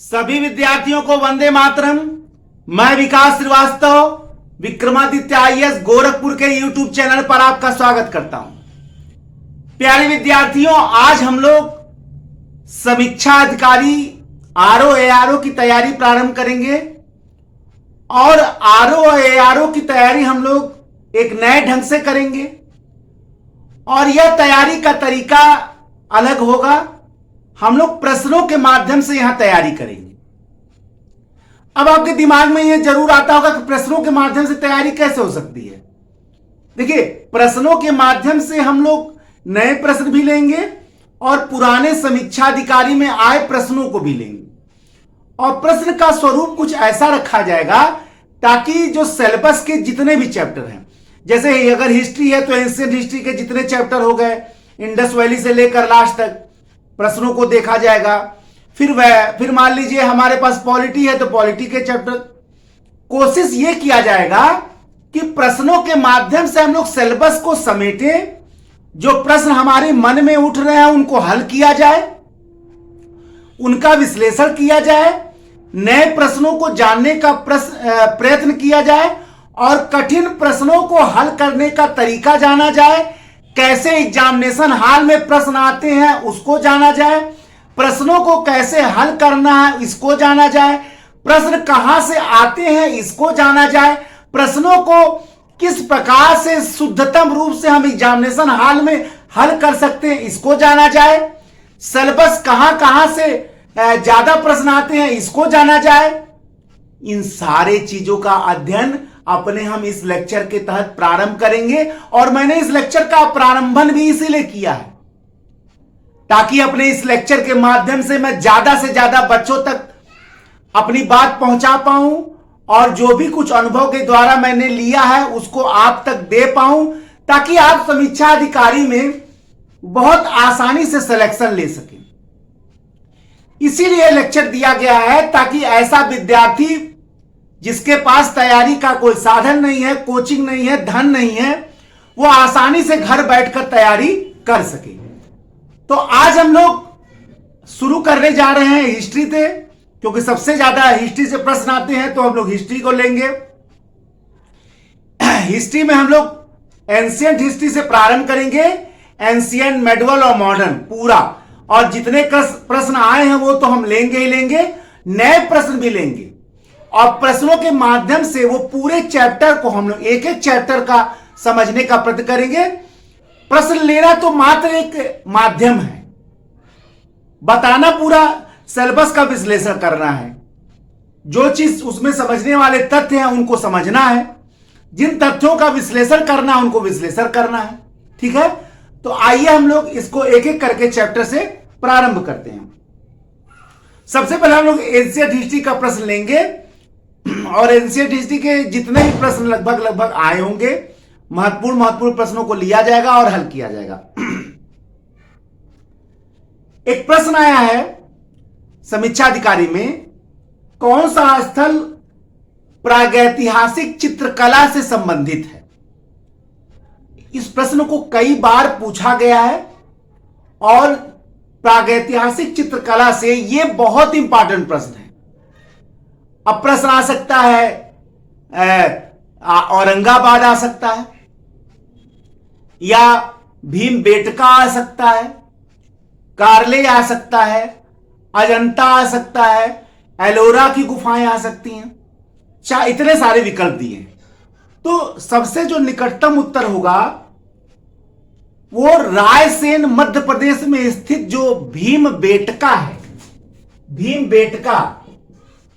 सभी विद्यार्थियों को वंदे मातरम। मैं विकास श्रीवास्तव विक्रमादित्य आईएएस गोरखपुर के यूट्यूब चैनल पर आपका स्वागत करता हूं। प्यारे विद्यार्थियों, आज हम लोग समीक्षा अधिकारी आरओ एआरओ की तैयारी प्रारंभ करेंगे और आरओ एआरओ की तैयारी हम लोग एक नए ढंग से करेंगे और यह तैयारी का तरीका अलग होगा। हम लोग प्रश्नों के माध्यम से यहां तैयारी करेंगे। अब आपके दिमाग में यह जरूर आता होगा कि प्रश्नों के माध्यम से तैयारी कैसे हो सकती है। देखिए, प्रश्नों के माध्यम से हम लोग नए प्रश्न भी लेंगे और पुराने समीक्षा अधिकारी में आए प्रश्नों को भी लेंगे और प्रश्न का स्वरूप कुछ ऐसा रखा जाएगा ताकि जो सिलेबस के जितने भी चैप्टर हैं, जैसे अगर हिस्ट्री है तो एंशिएंट हिस्ट्री के जितने चैप्टर हो गए, इंडस वैली से लेकर लास्ट तक प्रश्नों को देखा जाएगा। फिर मान लीजिए हमारे पास पॉलिटी है तो पॉलिटी के चैप्टर। कोशिश यह किया जाएगा कि प्रश्नों के माध्यम से हम लोग सिलेबस को समेटें, जो प्रश्न हमारे मन में उठ रहे हैं उनको हल किया जाए, उनका विश्लेषण किया जाए, नए प्रश्नों को जानने का प्रयत्न किया जाए और कठिन प्रश्नों को हल करने का तरीका जाना जाए। कैसे एग्जामिनेशन हॉल में प्रश्न आते हैं उसको जाना जाए, प्रश्नों को कैसे हल करना है इसको जाना जाए, प्रश्न कहां से आते हैं इसको जाना जाए, प्रश्नों को किस प्रकार से शुद्धतम रूप से हम एग्जामिनेशन हॉल में हल कर सकते हैं इसको जाना जाए, सिलेबस कहां कहां से ज्यादा प्रश्न आते हैं इसको जाना जाए। इन सारे चीजों का अध्ययन अपने हम इस लेक्चर के तहत प्रारंभ करेंगे और मैंने इस लेक्चर का प्रारंभन भी इसीलिए किया है ताकि अपने इस लेक्चर के माध्यम से मैं ज्यादा से ज्यादा बच्चों तक अपनी बात पहुंचा पाऊं और जो भी कुछ अनुभव के द्वारा मैंने लिया है उसको आप तक दे पाऊं ताकि आप समीक्षा अधिकारी में बहुत आसानी से सिलेक्शन ले सकें। इसीलिए लेक्चर दिया गया है ताकि ऐसा विद्यार्थी जिसके पास तैयारी का कोई साधन नहीं है, कोचिंग नहीं है, धन नहीं है, वो आसानी से घर बैठकर तैयारी कर सके। तो आज हम लोग शुरू करने जा रहे हैं हिस्ट्री से, क्योंकि सबसे ज्यादा हिस्ट्री से प्रश्न आते हैं तो हम लोग हिस्ट्री को लेंगे। हिस्ट्री में हम लोग एंशिएंट हिस्ट्री से प्रारंभ करेंगे, एंशिएंट, मेडिवल और मॉडर्न पूरा, और जितने प्रश्न आए हैं वो तो हम लेंगे ही लेंगे, नए प्रश्न भी लेंगे और प्रश्नों के माध्यम से वो पूरे चैप्टर को हम लोग एक एक चैप्टर का समझने का प्रयत्न करेंगे। प्रश्न लेना तो मात्र एक माध्यम है, बताना पूरा सिलेबस का विश्लेषण करना है। जो चीज उसमें समझने वाले तथ्य हैं उनको समझना है, जिन तथ्यों का विश्लेषण करना है उनको विश्लेषण करना है। ठीक है, तो आइए हम लोग इसको एक एक करके चैप्टर से प्रारंभ करते हैं। सबसे पहले हम लोग एंशिएंट हिस्ट्री का प्रश्न लेंगे और एंशिएंट हिस्ट्री के जितने भी प्रश्न लगभग आए होंगे, महत्वपूर्ण प्रश्नों को लिया जाएगा और हल किया जाएगा। एक प्रश्न आया है समीक्षा अधिकारी में, कौन सा स्थल प्रागैतिहासिक चित्रकला से संबंधित है। इस प्रश्न को कई बार पूछा गया है और प्रागैतिहासिक चित्रकला से यह बहुत इंपॉर्टेंट प्रश्न है। अब प्रश्न आ सकता है औरंगाबाद आ सकता है या भीमबेटका आ सकता है, कार्ले आ सकता है, अजंता आ सकता है, एलोरा की गुफाएं आ सकती हैं। इतने सारे विकल्प दिए हैं, तो सबसे जो निकटतम उत्तर होगा वो रायसेन मध्य प्रदेश में स्थित जो भीमबेटका है।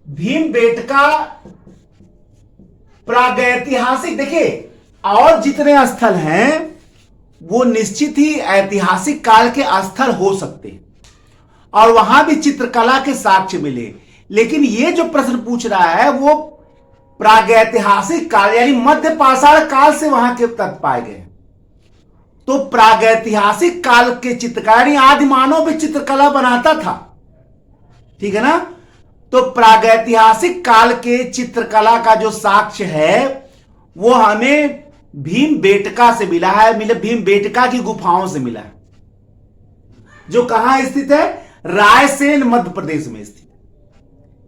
भीमबेटका प्रागैतिहासिक, देखिए, और जितने स्थल हैं वो निश्चित ही ऐतिहासिक काल के स्थल हो सकते हैं और वहां भी चित्रकला के साक्ष्य मिले, लेकिन ये जो प्रश्न पूछ रहा है वो प्रागैतिहासिक काल यानी मध्य पाषाण काल से वहां के तथ्य पाए गए। तो प्रागैतिहासिक काल के चित्रकारी, आदि मानव भी चित्रकला बनाता था, ठीक है ना। तो प्रागैतिहासिक काल के चित्रकला का जो साक्ष्य है वो हमें भीमबेटका से मिला है, भीमबेटका की गुफाओं से मिला है, जो कहां स्थित है, रायसेन मध्य प्रदेश में स्थित।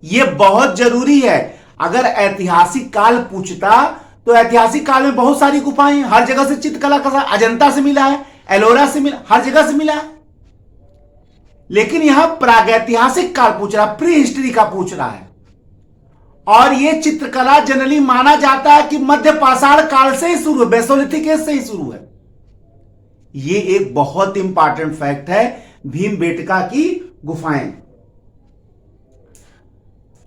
यह बहुत जरूरी है। अगर ऐतिहासिक काल पूछता तो ऐतिहासिक काल में बहुत सारी गुफाएं हैं, हर जगह से चित्रकला का अजंता से मिला है, एलोरा से मिला, हर जगह से मिला है। लेकिन यहां प्रागैतिहासिक काल पूछ रहा, प्री हिस्ट्री का पूछ रहा है। और यह चित्रकला जनरली माना जाता है कि मध्य पाषाण काल से ही शुरू है, बेसोलिथिक एज से ही शुरू है। यह एक बहुत इंपॉर्टेंट फैक्ट है भीमबेटका की गुफाएं।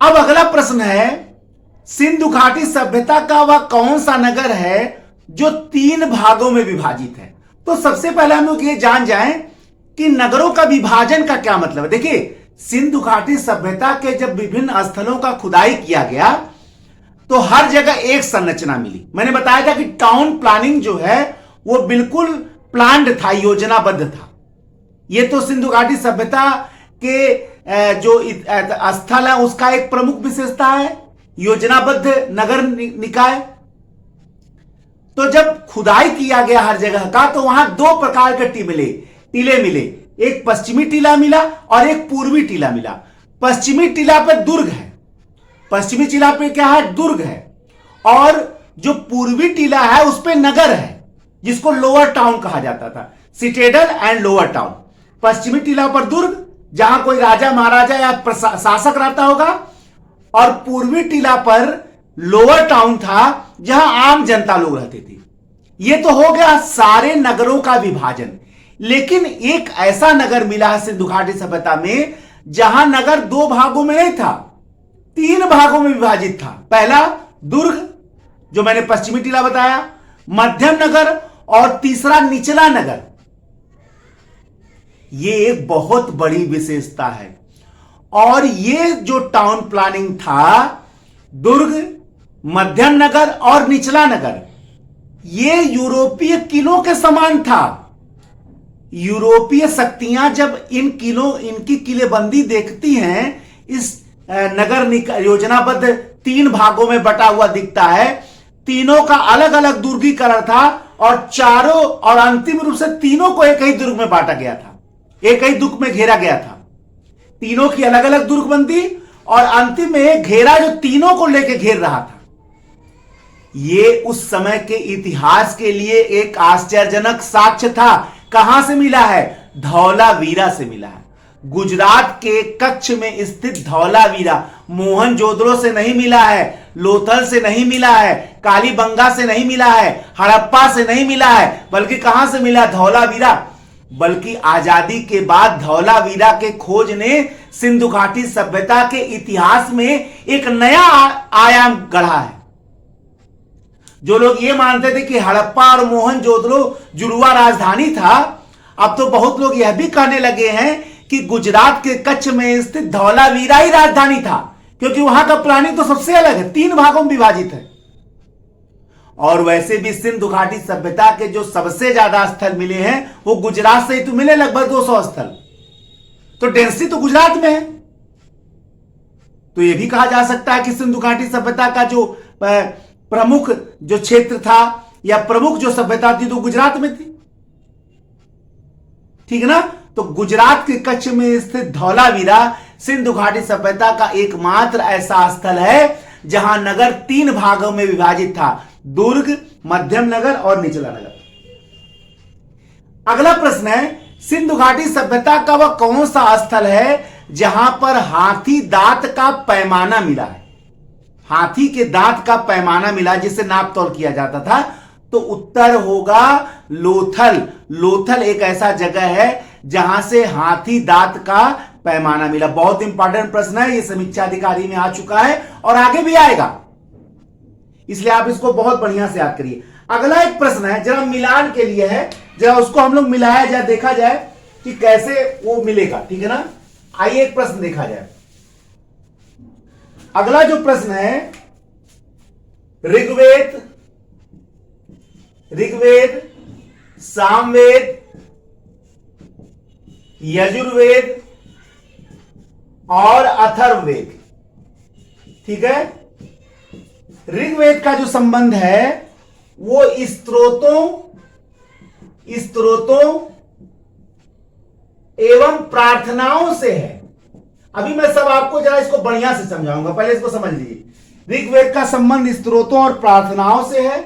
अब अगला प्रश्न है, सिंधु घाटी सभ्यता का वह कौन सा नगर है जो 3 भागों में विभाजित है? तो सबसे पहले हम लोग ये जान जाएं कि नगरों का विभाजन का क्या मतलब है। देखिए, सिंधु घाटी सभ्यता के जब विभिन्न स्थलों का खुदाई किया गया तो हर जगह एक संरचना मिली। मैंने बताया था कि टाउन प्लानिंग जो है वो बिल्कुल प्लान्ड था, योजनाबद्ध था। ये तो सिंधु घाटी सभ्यता के जो स्थल है उसका एक प्रमुख विशेषता है, योजनाबद्ध नगर निकाय। तो जब खुदाई किया गया हर जगह का तो वहां 2 प्रकार के टीले मिले, एक पश्चिमी टीला मिला और एक पूर्वी टीला मिला। पश्चिमी टीला पे दुर्ग है, पश्चिमी टीला पे क्या है, दुर्ग है। और जो पूर्वी टीला है उस पे नगर है जिसको लोअर टाउन कहा जाता था, सिटेडल एंड लोअर टाउन। पश्चिमी टीला पर दुर्ग जहां कोई राजा महाराजा या शासक रहता होगा, और पूर्वी टीला पर लोअर टाउन था जहां आम जनता लोग रहते थे। यह तो हो गया सारे नगरों का विभाजन। लेकिन एक ऐसा नगर मिला है सिंधु घाटी सभ्यता में जहां नगर 2 भागों में नहीं था, 3 भागों में विभाजित था। पहला दुर्ग जो मैंने पश्चिमी टीला बताया, मध्यम नगर और तीसरा निचला नगर। यह एक बहुत बड़ी विशेषता है। और ये जो टाउन प्लानिंग था, दुर्ग, मध्यम नगर और निचला नगर, ये यूरोपीय किलों के समान था। यूरोपीय शक्तियां जब इनकी किलेबंदी देखती हैं, इस नगर योजनाबद्ध 3 भागों में बटा हुआ दिखता है, तीनों का अलग अलग दुर्गीकरण था और चारों और अंतिम रूप से तीनों को एक ही दुर्ग में बांटा गया था, एक ही दुर्ग में घेरा गया था। तीनों की अलग अलग दुर्गबंदी और अंतिम में घेरा जो तीनों को लेकर घेर रहा था। यह उस समय के इतिहास के लिए एक आश्चर्यजनक साक्ष्य था। कहां से मिला है? धौलावीरा से मिला है। गुजरात के कच्छ में स्थित धौलावीरा मोहनजोदड़ो से नहीं मिला है, लोथल से नहीं मिला है, कालीबंगा से नहीं मिला है, हड़प्पा से नहीं मिला है, बल्कि कहां से मिला? धौलावीरा। बल्कि आजादी के बाद धौलावीरा के खोज ने सिंधु घाटी सभ्यता के इतिहास में एक नया आयाम गढ़ा है। जो लोग ये मानते थे कि हड़प्पा और मोहनजोदड़ो जुड़वा राजधानी था, अब तो बहुत लोग यह भी कहने लगे हैं कि गुजरात के कच्छ में स्थित धौलावीरा ही राजधानी था, क्योंकि वहां का प्लानिंग तो सबसे अलग है, 3 भागों में विभाजित है। और वैसे भी सिंधु घाटी सभ्यता के जो सबसे ज्यादा स्थल मिले हैं वो गुजरात से ही तो मिले, लगभग 200 स्थल। तो डेंसिटी तो गुजरात में है। तो यह भी कहा जा सकता है कि सिंधु घाटी सभ्यता का जो प्रमुख जो क्षेत्र था या प्रमुख जो सभ्यता थी तो गुजरात में थी। ठीक है ना? तो गुजरात के कच्छ में स्थित धौलावीरा सिंधु घाटी सभ्यता का एकमात्र ऐसा स्थल है जहां नगर 3 भागों में विभाजित था, दुर्ग, मध्यम नगर और निचला नगर। अगला प्रश्न है, सिंधु घाटी सभ्यता का वह कौन सा स्थल है जहां पर हाथी दांत का पैमाना मिला है? हाथी के दांत का पैमाना मिला जिसे नाप तौल किया जाता था। तो उत्तर होगा लोथल। लोथल एक ऐसा जगह है जहां से हाथी दांत का पैमाना मिला। बहुत इंपॉर्टेंट प्रश्न है, यह समीक्षा अधिकारी में आ चुका है और आगे भी आएगा, इसलिए आप इसको बहुत बढ़िया से याद करिए। अगला एक प्रश्न है, जरा मिलान के लिए है, जरा उसको हम लोग मिलाया जाए, देखा जाए कि कैसे वो मिलेगा। ठीक है ना? आइए एक प्रश्न देखा जाए। अगला जो प्रश्न है, ऋग्वेद, सामवेद, यजुर्वेद और अथर्ववेद। ठीक है? ऋग्वेद का जो संबंध है वो स्तोत्रों एवं प्रार्थनाओं से है। अभी मैं सब आपको जरा इसको बढ़िया से समझाऊंगा, पहले इसको समझ लीजिए। ऋग्वेद का संबंध स्त्रोतों और प्रार्थनाओं से है।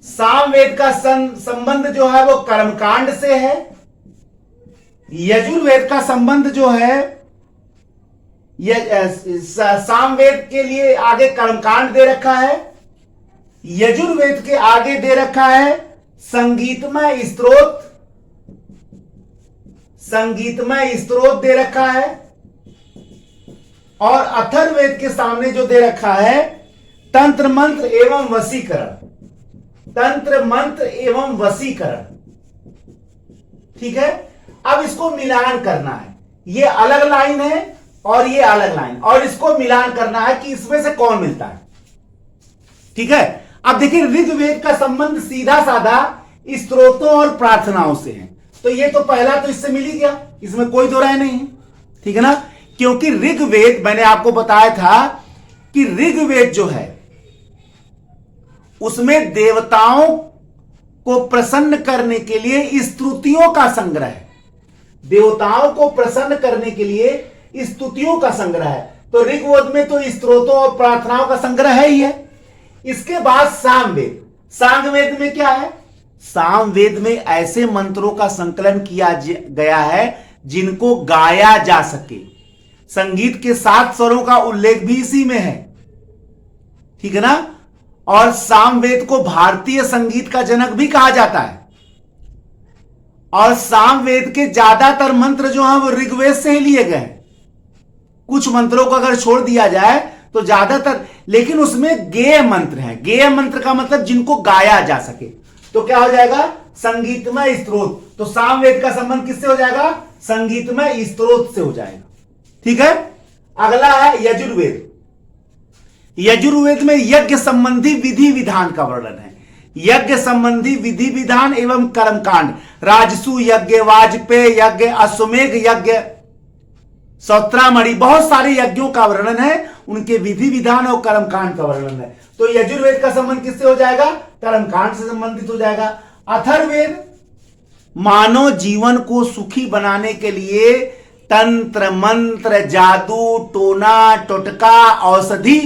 सामवेद का संबंध जो है वो कर्मकांड से है। यजुर्वेद का संबंध जो है सामवेद के लिए आगे कर्मकांड दे रखा है, यजुर्वेद के आगे दे रखा है संगीतमय स्त्रोत, संगीतमय स्त्रोत दे रखा है, और अथर्ववेद के सामने जो दे रखा है तंत्र मंत्र एवं वशीकरण, तंत्र मंत्र एवं वशीकरण। ठीक है, अब इसको मिलान करना है, ये अलग लाइन है और ये अलग लाइन, और इसको मिलान करना है कि इसमें से कौन मिलता है। ठीक है, अब देखिए ऋग्वेद का संबंध सीधा साधा स्त्रोतों और प्रार्थनाओं से है, तो ये तो पहला तो इससे मिल ही गया, इसमें कोई दो राय नहीं है। ठीक है ना, क्योंकि ऋग्वेद मैंने आपको बताया था कि ऋग्वेद जो है उसमें देवताओं को प्रसन्न करने के लिए स्तुतियों का संग्रह है, देवताओं को प्रसन्न करने के लिए स्तुतियों का संग्रह है। तो ऋग्वेद में तो स्तोत्रों और प्रार्थनाओं का संग्रह है ही है। इसके बाद सामवेद, सामवेद में क्या है? सामवेद में ऐसे मंत्रों का संकलन किया गया है जिनको गाया जा सके, संगीत के 7 स्वरों का उल्लेख भी इसी में है। ठीक है ना, और सामवेद को भारतीय संगीत का जनक भी कहा जाता है, और सामवेद के ज्यादातर मंत्र जो हैं वो ऋग्वेद से ही लिए गए हैं। कुछ मंत्रों को अगर छोड़ दिया जाए तो ज्यादातर, लेकिन उसमें गेय मंत्र हैं। गेय मंत्र का मतलब जिनको गाया जा सके, तो क्या हो जाएगा? संगीतमय स्त्रोत। तो सामवेद का संबंध किससे हो जाएगा? संगीतमय स्त्रोत से हो जाएगा। ठीक है, अगला है यजुर्वेद। यजुर्वेद में यज्ञ संबंधी विधि विधान का वर्णन है। यज्ञ संबंधी विधि विधान एवं कर्मकांड, राजसु यज्ञ, वाजपेय यज्ञ, अश्वमेघ यज्ञ, सौत्रामणि, बहुत सारे यज्ञों का वर्णन है, उनके विधि विधान और कर्मकांड का वर्णन है। तो यजुर्वेद का संबंध किससे हो जाएगा? कर्मकांड से संबंधित हो जाएगा। अथर्ववेद मानव जीवन को सुखी बनाने के लिए तंत्र मंत्र, जादू, टोना टोटका, औषधि,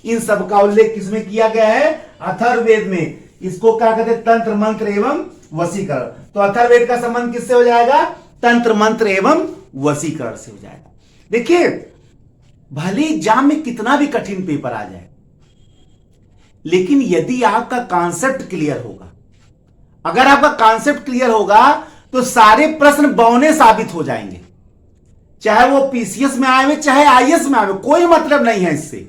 इन सब का उल्लेख किसमें किया गया है? अथर्ववेद में। इसको क्या कहते हैं? तंत्र मंत्र एवं वशीकरण। तो अथर्ववेद का संबंध किससे हो जाएगा? तंत्र मंत्र एवं वशीकरण से हो जाएगा। देखिए, भले एग्जाम में कितना भी कठिन पेपर आ जाए, लेकिन यदि आपका कॉन्सेप्ट क्लियर होगा, अगर आपका कॉन्सेप्ट क्लियर होगा तो सारे प्रश्न बौने साबित हो जाएंगे। चाहे वो पीसीएस में आए हुए, चाहे आईएएस में आए हुए, कोई मतलब नहीं है इससे।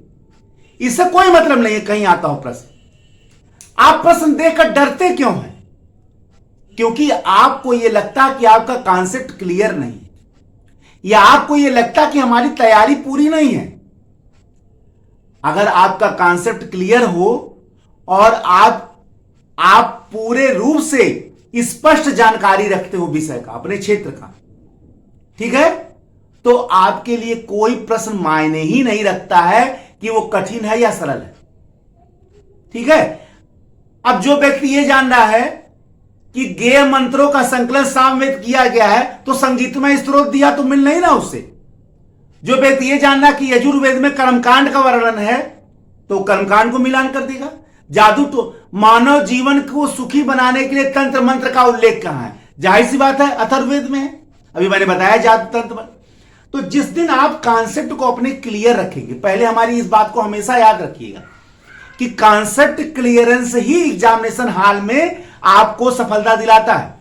इससे कोई मतलब नहीं है कहीं आता हो प्रश्न। आप प्रश्न देखकर डरते क्यों हैं? क्योंकि आपको यह लगता कि आपका कॉन्सेप्ट क्लियर नहीं है, या आपको यह लगता कि हमारी तैयारी पूरी नहीं है। अगर आपका कॉन्सेप्ट क्लियर हो और आप पूरे रूप से स्पष्ट जानकारी रखते हो विषय का, अपने क्षेत्र का, ठीक है, तो आपके लिए कोई प्रश्न मायने ही नहीं रखता है कि वो कठिन है या सरल है। ठीक है, अब जो व्यक्ति ये जान रहा है कि गेय मंत्रों का संकलन सामवेद किया गया है, तो संगीतमय स्त्रोत दिया तो मिल नहीं ना उससे। जो व्यक्ति ये जानना कि यजुर्वेद में कर्मकांड का वर्णन है, तो कर्मकांड को मिलान कर देगा। जादू तो मानव जीवन को सुखी बनाने के लिए तंत्र मंत्र का उल्लेख कहां है? जाहिर सी बात है, अथर्ववेद में है। अभी मैंने बताया जादू तंत्र मंत्र। तो जिस दिन आप कॉन्सेप्ट को अपने क्लियर रखेंगे, पहले हमारी इस बात को हमेशा याद रखिएगा कि कॉन्सेप्ट क्लियरेंस ही एग्जामिनेशन हॉल में आपको सफलता दिलाता है।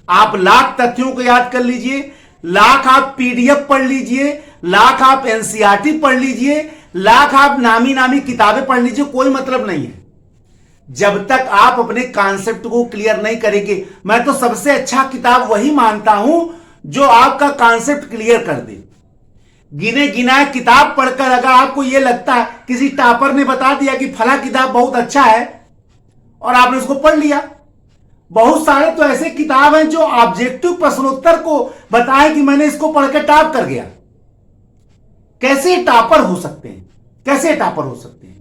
आप लाख तथ्यों को याद कर लीजिए, लाख आप पीडीएफ पढ़ लीजिए, लाख आप एनसीईआरटी पढ़ लीजिए, लाख आप नामी नामी किताबें पढ़ लीजिए, कोई मतलब नहीं है जब तक आप अपने कॉन्सेप्ट को क्लियर नहीं करेंगे। मैं तो सबसे अच्छा किताब वही मानता हूं जो आपका कॉन्सेप्ट क्लियर कर दे। गिने गिनाए किताब पढ़कर अगर आपको यह लगता है, किसी टॉपर ने बता दिया कि फला किताब बहुत अच्छा है और आपने उसको पढ़ लिया, बहुत सारे तो ऐसे किताब हैं जो ऑब्जेक्टिव प्रश्नोत्तर को बताएं कि मैंने इसको पढ़कर टॉप कर गया। कैसे टॉपर हो सकते हैं? कैसे टॉपर हो सकते हैं?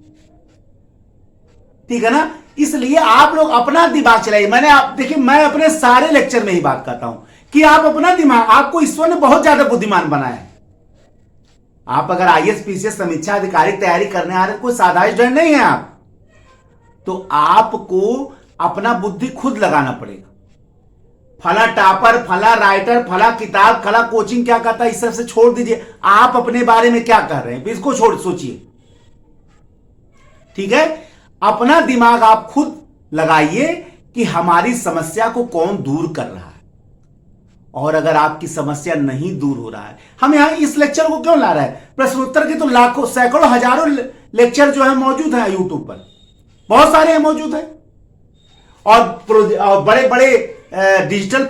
ठीक है ना, इसलिए आप लोग अपना दिमाग चलाइए। देखिए, मैं अपने सारे लेक्चर में ही बात करता हूं कि आप अपना दिमाग, आपको ईश्वर ने बहुत ज्यादा बुद्धिमान बनाया है। आप अगर आईएएस पीसीएस समीक्षा अधिकारी तैयारी करने आ रहे हैं, कोई साधारण स्टूडेंट नहीं है आप, तो आपको अपना बुद्धि खुद लगाना पड़ेगा। फला टॉपर, फला राइटर, फला किताब, फला कोचिंग क्या कहता है, इस सब से छोड़ दीजिए। आप अपने बारे में क्या कर रहे हैं इसको छोड़ सोचिए, ठीक है। अपना दिमाग आप खुद लगाइए कि हमारी समस्या को कौन दूर कर रहा है, और अगर आपकी समस्या नहीं दूर हो रहा है, हम यहां इस लेक्चर को क्यों ला रहे हैं? प्रश्नोत्तर के तो लाखों, सैकड़ों, हजारों लेक्चर जो है मौजूद है यूट्यूब पर, बहुत सारे हैं मौजूद है, और बड़े बड़े डिजिटल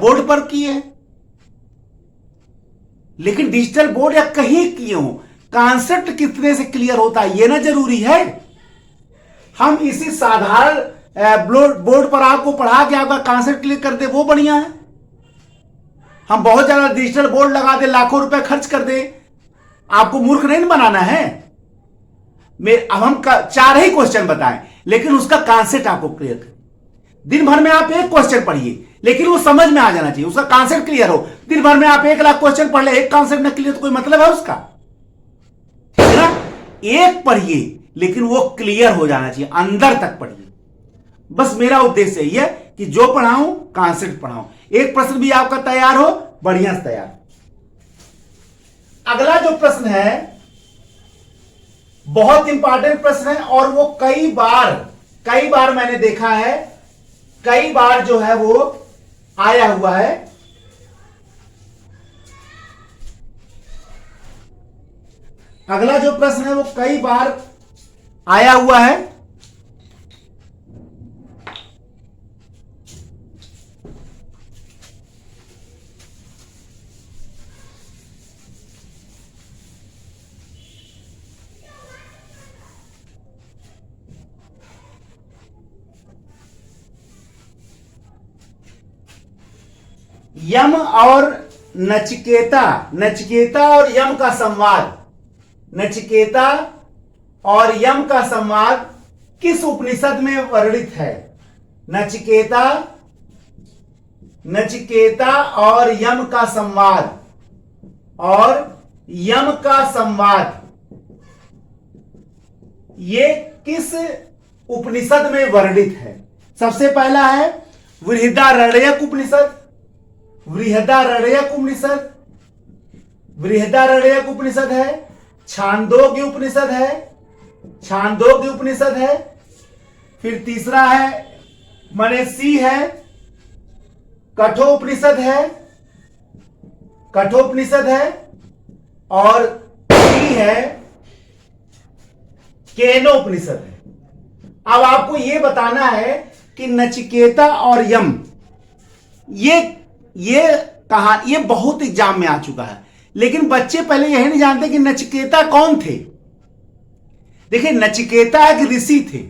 बोर्ड पर किए हैं। लेकिन डिजिटल बोर्ड या कहीं किए हो, कॉन्सेप्ट कितने से क्लियर होता है ये ना जरूरी है। हम इसी साधारण बोर्ड पर आपको पढ़ा के आपका कॉन्सेप्ट क्लियर कर दे, वो बढ़िया है। हम बहुत ज्यादा डिजिटल बोर्ड लगा दे, लाखों रुपए खर्च कर दे, आपको मूर्ख नहीं बनाना है। अब हम 4 ही क्वेश्चन बताएं, लेकिन उसका कॉन्सेप्ट आपको क्लियर करें। दिन भर में आप एक क्वेश्चन पढ़िए, लेकिन वो समझ में आ जाना चाहिए, उसका कॉन्सेप्ट क्लियर हो। दिन भर में आप 1 लाख क्वेश्चन पढ़ ले, एक कॉन्सेप्ट न क्लियर, तो कोई मतलब है उसका? ठीक है ना? एक पढ़िए, लेकिन वो क्लियर हो जाना चाहिए, अंदर तक पढ़िए। बस मेरा उद्देश्य यही है कि जो पढ़ाऊं कॉन्सेप्ट पढ़ाऊं। एक प्रश्न भी आपका तैयार हो, बढ़िया से तैयार। अगला जो प्रश्न है बहुत इंपॉर्टेंट प्रश्न है, और वो कई बार मैंने देखा है, कई बार जो है वो आया हुआ है। अगला जो प्रश्न है वो कई बार आया हुआ है। यम और नचिकेता, नचिकेता और यम का संवाद, नचिकेता और यम का संवाद किस उपनिषद में वर्णित है? नचिकेता, नचिकेता और यम का संवाद, और यम का संवाद, ये किस उपनिषद में वर्णित है? सबसे पहला है बृहदारण्यक उपनिषद, बृहदारण्यक उपनिषद, बृहदारण्यक उपनिषद है, छांदोग्य उपनिषद है, छांदोग्य उपनिषद है, फिर तीसरा है मनसी है, कठोपनिषद है, कठोपनिषद है, और डी है केनोपनिषद है। अब आपको यह बताना है कि नचिकेता और यम, ये कहा, ये बहुत एग्जाम में आ चुका है, लेकिन बच्चे पहले यही नहीं जानते कि नचिकेता कौन थे। देखिए, नचिकेता एक ऋषि थे,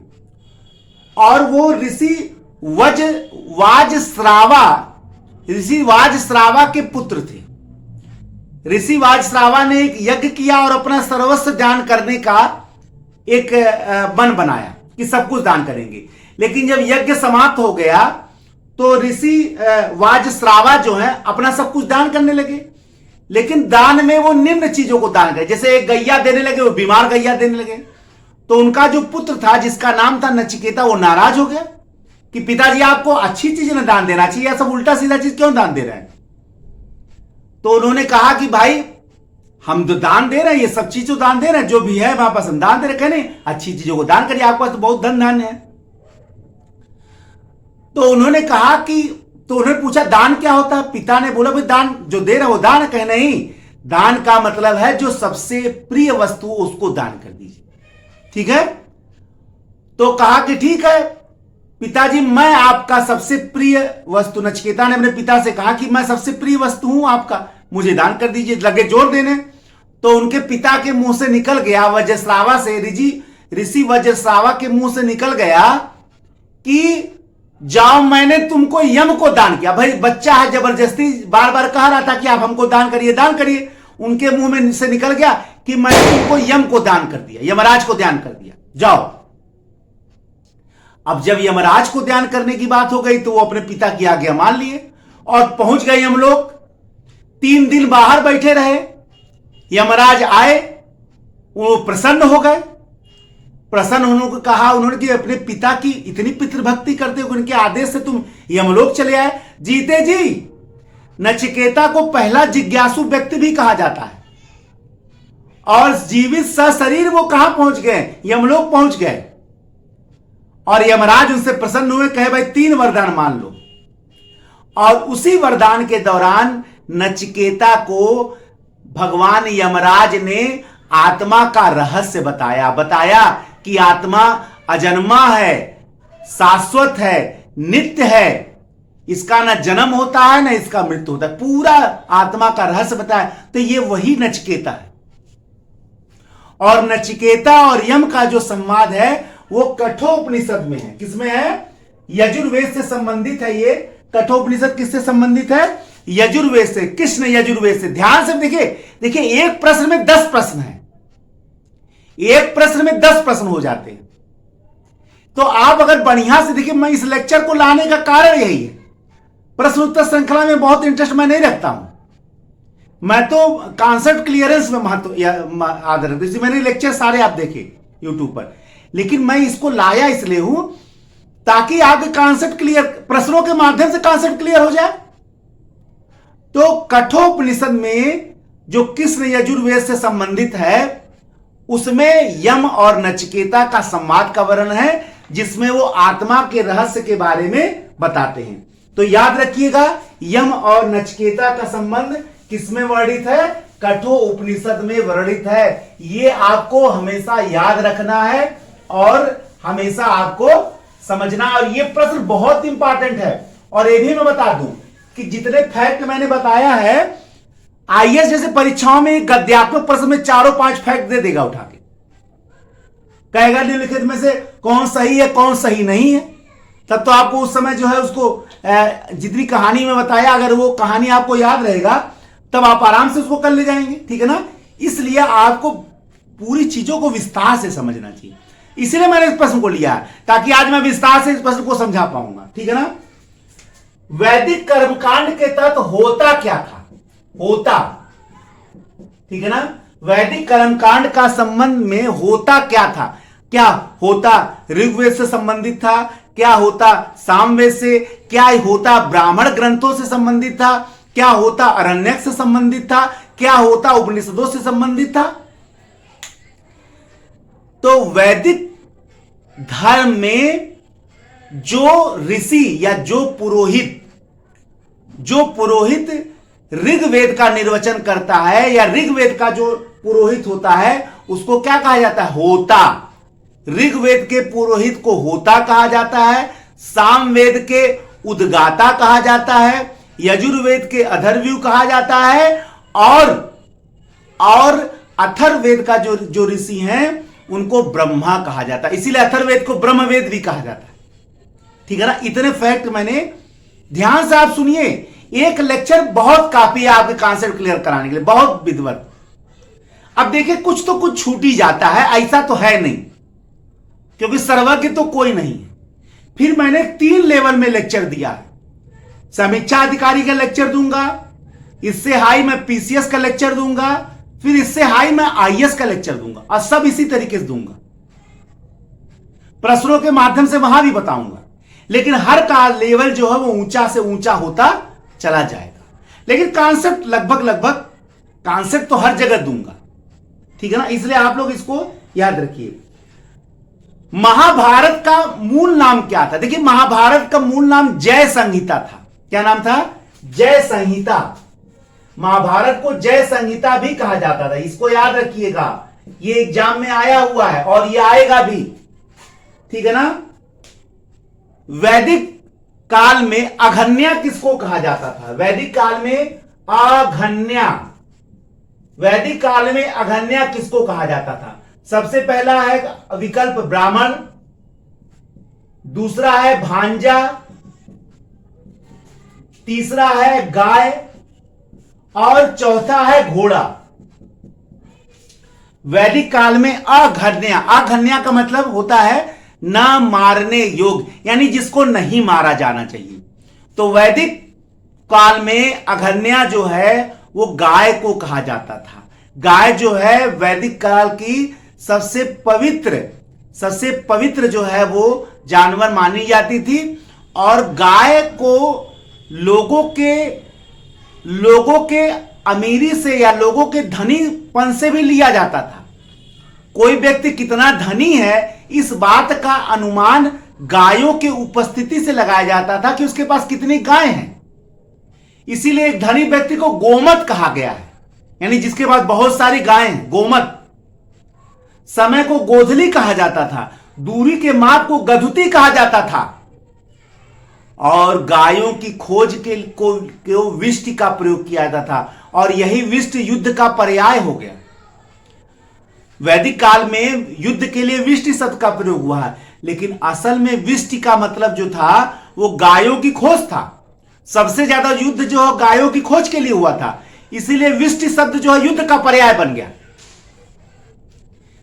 और वो ऋषि वाजश्रावा, ऋषि वाजश्रावा के पुत्र थे। ऋषि वाजश्रावा ने एक यज्ञ किया और अपना सर्वस्व दान करने का एक मन बनाया कि सब कुछ दान करेंगे। लेकिन जब यज्ञ समाप्त हो गया तो ऋषि वाजश्रावा जो है अपना सब कुछ दान करने लगे, लेकिन दान में वो निम्न चीजों को दान करे। जैसे एक गैया देने लगे, वो बीमार गैया देने लगे, तो उनका जो पुत्र था जिसका नाम था नचिकेता, वो नाराज हो गया कि पिताजी आपको अच्छी चीज ना दान देना चाहिए, सब उल्टा सीधा चीज क्यों दान दे रहे हैं? तो उन्होंने कहा कि भाई हम तो दान दे रहे हैं, ये सब चीजों दान दे रहे हैं, जो भी है हमारे पास हम दान दे रहे, कहने अच्छी चीजों को दान करिए, आपके पास तो बहुत धन धान्य है। तो उन्होंने कहा कि, तो उन्होंने पूछा दान क्या होता है? पिता ने बोला भाई दान जो दे रहे हो दान, कहे नहीं, दान का मतलब है जो सबसे प्रिय वस्तु उसको दान कर दीजिए, ठीक है? तो कहा कि ठीक है पिताजी, मैं आपका सबसे प्रिय वस्तु, नचिकेता ने अपने पिता से कहा कि मैं सबसे प्रिय वस्तु हूं आपका, मुझे दान कर दीजिए। लगे जोर देने, तो उनके पिता के मुंह से निकल गया, वज्रश्रावा से, ऋषि वज्रश्रावा के मुंह से निकल गया कि जाओ, मैंने तुमको यम को दान किया। भाई बच्चा है, जबरदस्ती बार बार कह रहा था कि आप हमको दान करिए, दान करिए। उनके मुंह में से निकल गया कि मैंने तुमको यम को दान कर दिया, यमराज को दान कर दिया, जाओ। अब जब यमराज को दान करने की बात हो गई तो वो अपने पिता की आज्ञा मान लिए और पहुंच गए हम लोग। 3 दिन बाहर बैठे रहे। यमराज आए, वो प्रसन्न हो गए। प्रसन्न होने को कहा उन्होंने कि अपने पिता की इतनी पितृभक्ति करते हो, उनके आदेश से तुम यमलोक चले आए। जीते जी नचिकेता को पहला जिज्ञासु व्यक्ति भी कहा जाता है, और जीवित सशरीर वो कहां पहुंच गए? यमलोक पहुंच गए। और यमराज उनसे प्रसन्न हुए, कहे भाई 3 वरदान मान लो। और उसी वरदान के दौरान नचिकेता को भगवान यमराज ने आत्मा का रहस्य बताया कि आत्मा अजन्मा है, शाश्वत है, नित्य है, इसका न जन्म होता है न इसका मृत्यु होता है। पूरा आत्मा का रहस्य बताया। तो ये वही नचिकेता है। और नचिकेता और यम का जो संवाद है वो कठोपनिषद में है। किसमें है? यजुर्वेद से संबंधित है। ये कठोपनिषद किससे संबंधित है? यजुर्वेद से, कृष्ण यजुर्वेद से। ध्यान से देखिए एक प्रश्न में 10 प्रश्न है। एक प्रश्न में 10 प्रश्न हो जाते हैं। तो आप अगर बढ़िया से देखिए, मैं इस लेक्चर को लाने का कारण यही है। प्रश्न उत्तर श्रृंखला में बहुत इंटरेस्ट मैं नहीं रखता हूं। मैं तो कॉन्सेप्ट क्लियरेंस में महत्व आदर रखता हूं। मैंने लेक्चर सारे आप देखे यूट्यूब पर, लेकिन मैं इसको लाया इसलिए हूं ताकि आपके कॉन्सेप्ट क्लियर, प्रश्नों के माध्यम से कॉन्सेप्ट क्लियर हो जाए। तो कठोपनिषद में जो कृष्ण यजुर्वेद से संबंधित है उसमें यम और नचिकेता का संवाद का वर्णन है, जिसमें वो आत्मा के रहस्य के बारे में बताते हैं। तो याद रखिएगा, यम और नचिकेता का संबंध किसमें वर्णित है? कठोपनिषद में वर्णित है। ये आपको हमेशा याद रखना है और हमेशा आपको समझना। और ये प्रश्न बहुत इंपॉर्टेंट है। और ये भी मैं बता दूं कि जितने फैक्ट मैंने बताया है, आईएएस जैसे परीक्षाओं में गद्यात्मक प्रश्न में 4-5 फैक्ट दे देगा उठा के, कहेगा निम्नलिखित में से कौन सही है कौन सही नहीं है। तब तो आपको उस समय जो है उसको जितनी कहानी में बताया, अगर वो कहानी आपको याद रहेगा तब आप आराम से उसको कर ले जाएंगे। ठीक है ना? इसलिए आपको पूरी चीजों को विस्तार से समझना चाहिए। इसलिए मैंने इस प्रश्न को लिया ताकि आज मैं विस्तार से इस प्रश्न को समझा पाऊंगा। ठीक है ना? वैदिक कर्मकांड के तहत होता क्या था? होता, ठीक है ना? वैदिक कर्मकांड का संबंध में होता क्या था? क्या होता ऋग्वेद से संबंधित था? क्या होता सामवेद से? क्या होता ब्राह्मण ग्रंथों से संबंधित था? क्या होता अरण्यक से संबंधित था? क्या होता उपनिषदों से संबंधित था? तो वैदिक धर्म में जो ऋषि या जो पुरोहित ऋग्वेद का निर्वचन करता है, या ऋग्वेद का जो पुरोहित होता है उसको क्या कहा जाता है? होता। ऋग्वेद के पुरोहित को होता कहा जाता है, सामवेद के उद्गाता कहा जाता है, यजुर्वेद के अथर्वयु कहा जाता है, और अथर्ववेद का जो ऋषि हैं उनको ब्रह्मा कहा जाता है। इसीलिए अथर्ववेद को ब्रह्मवेद भी कहा जाता है। ठीक है ना? इतने फैक्ट मैंने, ध्यान से आप सुनिए। एक लेक्चर बहुत काफी है आपके कॉन्सेप्ट क्लियर कराने के लिए, बहुत विद्वत। अब देखिए, कुछ तो कुछ छूट ही जाता है, ऐसा तो है नहीं, क्योंकि सर्वज्ञ तो कोई नहीं है। फिर मैंने 3 लेवल में लेक्चर दिया है। समीक्षा अधिकारी का लेक्चर दूंगा, इससे हाई मैं पीसीएस का लेक्चर दूंगा, फिर इससे हाई मैं आईएएस का लेक्चर दूंगा, और सब इसी तरीके से दूंगा। प्रश्नों के माध्यम से वहां भी बताऊंगा, लेकिन हर का लेवल जो है वो ऊंचा से ऊंचा होता चला जाएगा। लेकिन कॉन्सेप्ट लगभग कॉन्सेप्ट तो हर जगह दूंगा। ठीक है ना? इसलिए आप लोग इसको याद रखिए। महाभारत का मूल नाम क्या था? देखिए, महाभारत का मूल नाम जय संहिता था। क्या नाम था? जय संहिता। महाभारत को जय संहिता भी कहा जाता था। इसको याद रखिएगा, ये एग्जाम में आया हुआ है और ये आएगा भी। ठीक है ना? वैदिक काल में अघन्या किसको कहा जाता था? वैदिक काल में अघन्या। वैदिक काल में अघन्या किसको कहा जाता था? सबसे पहला है विकल्प ब्राह्मण, दूसरा है भांजा, तीसरा है गाय, और चौथा है घोड़ा। वैदिक काल में अघन्या, अघन्या का मतलब होता है ना मारने योग्य, यानी जिसको नहीं मारा जाना चाहिए। तो वैदिक काल में अघन्या जो है वो गाय को कहा जाता था। गाय जो है वैदिक काल की सबसे पवित्र जो है वो जानवर मानी जाती थी। और गाय को लोगों के अमीरी से या लोगों के धनीपन से भी लिया जाता था। कोई व्यक्ति कितना धनी है इस बात का अनुमान गायों की उपस्थिति से लगाया जाता था कि उसके पास कितनी गाय हैं। इसीलिए एक धनी व्यक्ति को गोमत कहा गया है, यानी जिसके पास बहुत सारी गायें हैं, गोमत। समय को गोधली कहा जाता था, दूरी के माप को गधुती कहा जाता था। और गायों की खोज के विष्टि का प्रयोग किया जाता था और यही विष्टि युद्ध का पर्याय हो गया। वैदिक काल में युद्ध के लिए विष्टि शब्द का प्रयोग हुआ है, लेकिन असल में विष्टि का मतलब जो था वो गायों की खोज था। सबसे ज्यादा युद्ध जो है गायों की खोज के लिए हुआ था, इसीलिए विष्टि शब्द जो है युद्ध का पर्याय बन गया।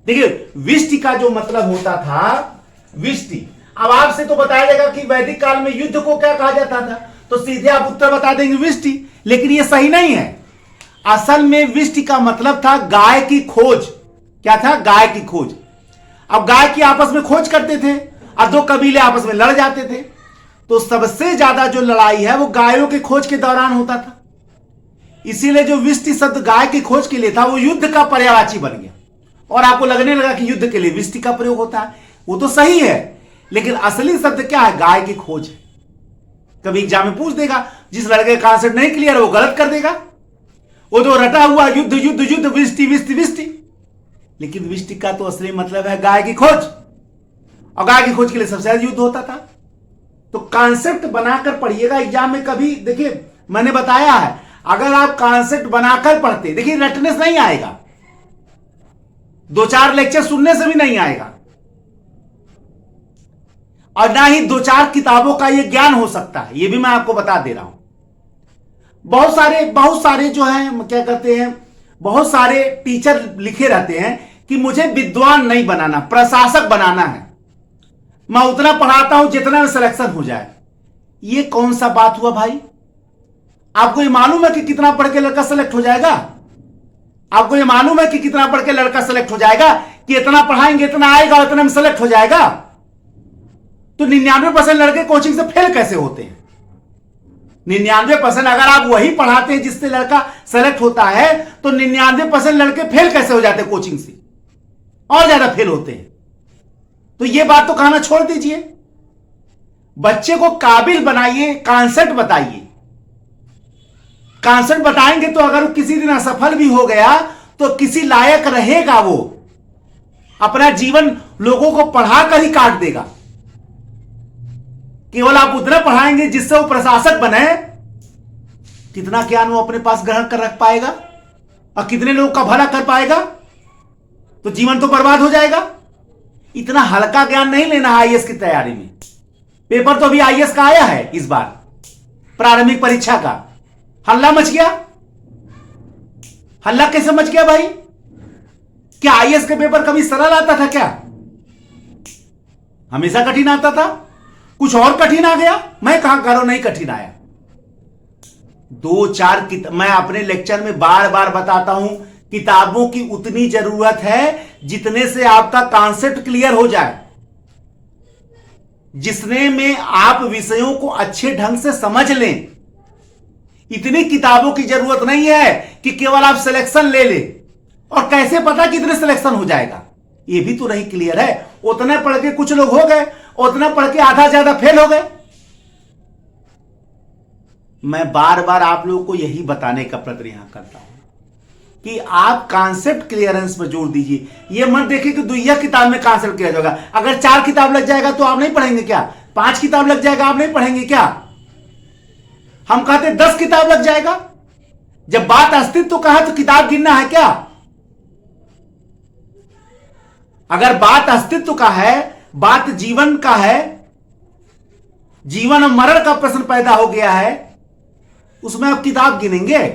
देखिए विष्टि का जो मतलब होता था विष्टि, अब आपसे तो बताया जाएगा कि वैदिक काल में युद्ध को क्या कहा जाता था, तो सीधे आप उत्तर बता देंगे विष्टि, लेकिन यह सही नहीं है। असल में विष्टि का मतलब था गाय की खोज। क्या था? गाय की खोज। अब गाय की आपस में खोज करते थे और दो कबीले आपस में लड़ जाते थे, तो सबसे ज्यादा जो लड़ाई है वो गायों की खोज के दौरान होता था। इसीलिए जो विष्टि शब्द गाय की खोज के लिए था वो युद्ध का पर्यायवाची बन गया। और आपको लगने लगा कि युद्ध के लिए विष्टि का प्रयोग होता है, वो तो सही है, लेकिन असली शब्द क्या है? गाय की खोज है। कभी एग्जाम में पूछ देगा, जिस लड़के का कॉन्सेप्ट नहीं क्लियर वो गलत कर देगा, वो तो रटा हुआ युद्ध युद्ध युद्ध विष्टि विष्टि विष्टि, लेकिन विष्टि का तो असली मतलब है गाय की खोज। और गाय की खोज के लिए सबसे ज्यादा युद्ध होता था। तो कॉन्सेप्ट बनाकर पढ़िएगा एग्जाम में। कभी देखिए मैंने बताया है, अगर आप कॉन्सेप्ट बनाकर पढ़ते, देखिए रटने से नहीं आएगा, 2-4 लेक्चर सुनने से भी नहीं आएगा, और ना ही 2-4 किताबों का यह ज्ञान हो सकता है, यह भी मैं आपको बता दे रहा हूं। बहुत सारे जो है क्या कहते हैं, बहुत सारे टीचर लिखे रहते हैं कि मुझे विद्वान नहीं बनाना, प्रशासक बनाना है, मैं उतना पढ़ाता हूं जितना में सिलेक्शन हो जाए। ये कौन सा बात हुआ भाई? आपको ये मालूम है कि कितना पढ़ के लड़का सेलेक्ट हो जाएगा? आपको ये मालूम है कि कितना पढ़ के लड़का सेलेक्ट हो जाएगा, कि इतना पढ़ाएंगे इतना आएगा और इतना में सेलेक्ट हो जाएगा? तो 99% लड़के कोचिंग से फेल कैसे होते हैं? 99% अगर आप वही पढ़ाते हैं जिससे लड़का सेलेक्ट होता है, तो 99% लड़के फेल कैसे हो जाते हैं कोचिंग से, और ज्यादा फेल होते हैं। तो यह बात तो कहना छोड़ दीजिए, बच्चे को काबिल बनाइए, कॉन्सेप्ट बताइए। कॉन्सेप्ट बताएंगे तो अगर वो किसी दिन असफल भी हो गया तो किसी लायक रहेगा, वो अपना जीवन लोगों को पढ़ाकर ही काट देगा। केवल आप उतना पढ़ाएंगे जिससे वो प्रशासक बने, कितना ज्ञान वो अपने पास ग्रहण कर रख पाएगा और कितने लोगों का भला कर पाएगा? तो जीवन तो बर्बाद हो जाएगा। इतना हल्का ज्ञान नहीं लेना है आईएएस की तैयारी में। पेपर तो अभी आईएएस का आया है इस बार, प्रारंभिक परीक्षा का। हल्ला मच गया। हल्ला कैसे मच गया भाई? क्या आईएएस के पेपर कभी सरल आता था क्या? हमेशा कठिन आता था। कुछ और कठिन आ गया? मैं कहां कह रहा हूं नहीं कठिन आया। 2-4 मैं अपने लेक्चर में बार बार बताता हूं, किताबों की उतनी जरूरत है जितने से आपका कॉन्सेप्ट क्लियर हो जाए, जिसने में आप विषयों को अच्छे ढंग से समझ लें। इतनी किताबों की जरूरत नहीं है कि केवल आप सिलेक्शन ले ले, और कैसे पता कितने सिलेक्शन हो जाएगा, ये भी तो नहीं क्लियर है। उतना पढ़ के कुछ लोग हो गए, उतना पढ़ के आधा ज्यादा फेल हो गए। मैं बार बार आप लोगों को यही बताने का प्रयत्न यहां करता हूं कि आप कॉन्सेप्ट क्लियरेंस पर जोर दीजिए। ये मत देखिए कि दुइया किताब में कॉन्सेप्ट क्लियर होगा। अगर 4 किताब लग जाएगा तो आप नहीं पढ़ेंगे क्या? 5 किताब लग जाएगा आप नहीं पढ़ेंगे क्या? हम कहते 10 किताब लग जाएगा। जब बात अस्तित्व का है तो किताब गिनना है क्या? अगर बात अस्तित्व का है, बात जीवन का है, जीवन और मरण का प्रश्न पैदा हो गया है, उसमें आप किताब गिनेंगे?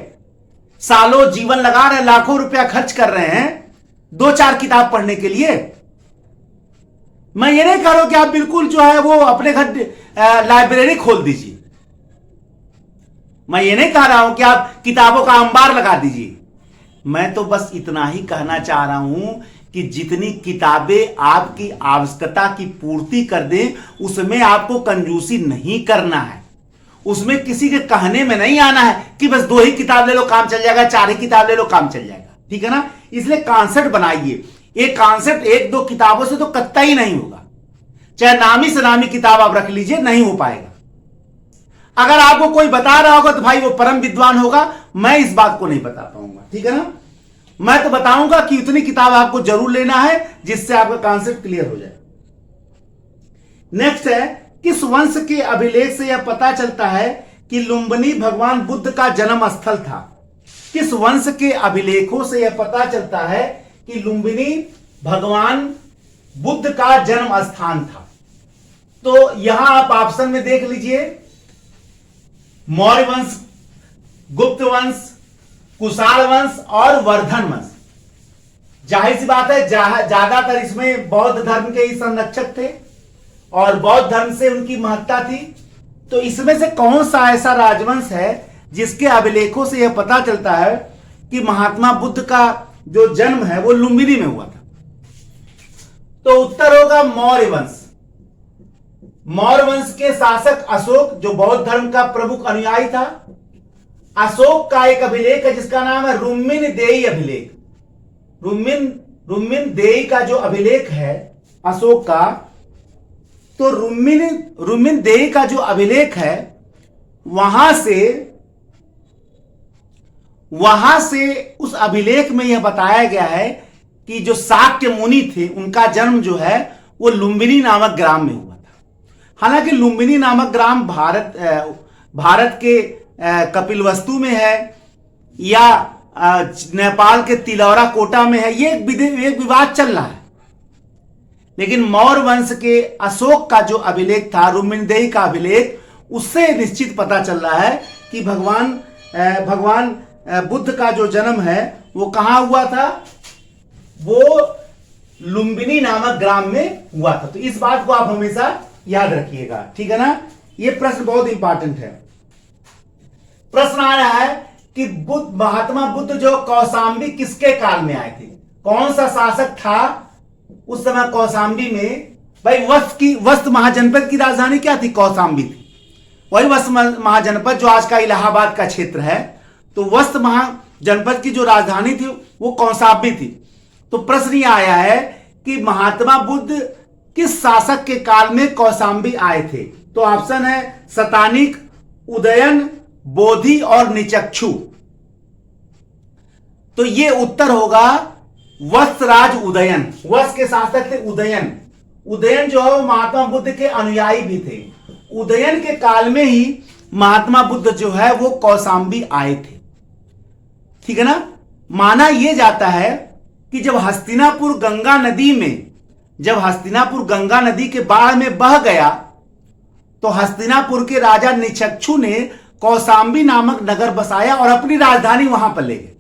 सालों जीवन लगा रहे हैं, लाखों रुपया खर्च कर रहे हैं 2-4 किताब पढ़ने के लिए। मैं ये नहीं कह रहा हूं कि आप बिल्कुल जो है वो अपने घर लाइब्रेरी खोल दीजिए। मैं ये नहीं कह रहा हूं कि आप किताबों का अंबार लगा दीजिए। मैं तो बस इतना ही कहना चाह रहा हूं कि जितनी किताबें आपकी आवश्यकता की पूर्ति कर दें, उसमें आपको कंजूसी नहीं करना है। उसमें किसी के कहने में नहीं आना है कि बस 2 ही किताब ले लो काम चल जाएगा, 4 ही किताब ले लो काम चल जाएगा। ठीक है ना? इसलिए कॉन्सेप्ट बनाइए। एक कॉन्सेप्ट 1-2 किताबों से तो कतई नहीं होगा। चाहे नामी से नामी किताब आप रख लीजिए, नहीं हो पाएगा। अगर आपको कोई बता रहा होगा तो भाई वो परम विद्वान होगा, मैं इस बात को नहीं बता पाऊंगा। ठीक है ना? मैं तो बताऊंगा कि उतनी किताब आपको जरूर लेना है जिससे आपका कॉन्सेप्ट क्लियर हो जाए। नेक्स्ट है, किस वंश के अभिलेख से यह पता चलता है कि लुम्बिनी भगवान बुद्ध का जन्म स्थल था? किस वंश के अभिलेखों से यह पता चलता है कि लुम्बिनी भगवान बुद्ध का जन्म स्थान था? तो यहां आप ऑप्शन में देख लीजिए, मौर्य वंश, गुप्त वंश, कुशाल वंश और वर्धन वंश। जाहिर सी बात है ज्यादातर इसमें बौद्ध धर्म के ही संरक्षक थे और बौद्ध धर्म से उनकी महत्ता थी। तो इसमें से कौन सा ऐसा राजवंश है जिसके अभिलेखों से यह पता चलता है कि महात्मा बुद्ध का जो जन्म है वो लुम्बिनी में हुआ था? तो उत्तर होगा मौर्य वंश। मौर्य वंश के शासक अशोक, जो बौद्ध धर्म का प्रमुख अनुयायी था, अशोक का एक अभिलेख है जिसका नाम है रुम्मिन देई अभिलेख। रुम्मिन देई का जो अभिलेख है अशोक का, तो रुम्मिन देई का जो अभिलेख है वहां से उस अभिलेख में यह बताया गया है कि जो शाक्य मुनि थे उनका जन्म जो है वो लुम्बिनी नामक ग्राम में हुआ था। हालांकि लुम्बिनी नामक ग्राम भारत के कपिलवस्तु में है या नेपाल के तिलौरा कोटा में है, ये एक विवाद चल रहा है। लेकिन मौर्य वंश के अशोक का जो अभिलेख था, रुम्मिनदेही का अभिलेख, उससे निश्चित पता चल रहा है कि भगवान बुद्ध का जो जन्म है वो कहां हुआ था? वो लुम्बिनी नामक ग्राम में हुआ था। तो इस बात को आप हमेशा याद रखिएगा। ठीक है ना? ये प्रश्न बहुत इंपॉर्टेंट है। प्रश्न आ रहा है कि महात्मा बुद्ध जो कौशाम्बी किसके काल में आए थे? कौन सा शासक था उस समय कौशाम्बी में? भाई वस्त महाजनपद की राजधानी क्या थी? कौशाम्बी थी। वही वस्त महाजनपद जो आज का इलाहाबाद का क्षेत्र है, तो वस्त महाजनपद की जो राजधानी थी वो कौशाम्बी थी। तो प्रश्न यह आया है कि महात्मा बुद्ध किस शासक के काल में कौशाम्बी आए थे? तो ऑप्शन है शतानिक, उदयन, बोधि और निचक्षु। तो ये उत्तर होगा वत्सराज उदयन। वत्स के शासक थे उदयन। उदयन जो है वो महात्मा बुद्ध के अनुयायी भी थे। उदयन के काल में ही महात्मा बुद्ध जो है वो कौशाम्बी आए थे। ठीक है ना? माना यह जाता है कि जब हस्तिनापुर गंगा नदी के बाढ़ में बह गया तो हस्तिनापुर के राजा निचक्षु ने कौशाम्बी नामक नगर बसाया और अपनी राजधानी वहां पर ले गए।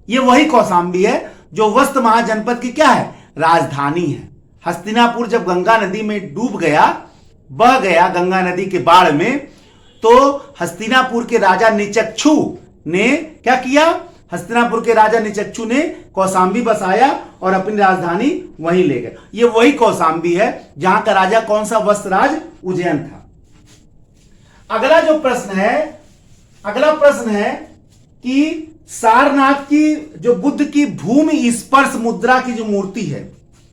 यह वही कौशाम्बी है जो वस्त महाजनपद की क्या है? राजधानी है। हस्तिनापुर जब गंगा नदी में डूब गया, बह गया गंगा नदी के बाढ़ में, तो हस्तिनापुर के राजा निचक्षु ने क्या किया? हस्तिनापुर के राजा निचक्षु ने कौशाम्बी बसाया और अपनी राजधानी वहीं ले गए। ये वही कौशाम्बी है जहां का राजा कौन सा? वत्सराज उदयन था। अगला प्रश्न है कि सारनाथ की जो बुद्ध की भूमि स्पर्श मुद्रा की जो मूर्ति है,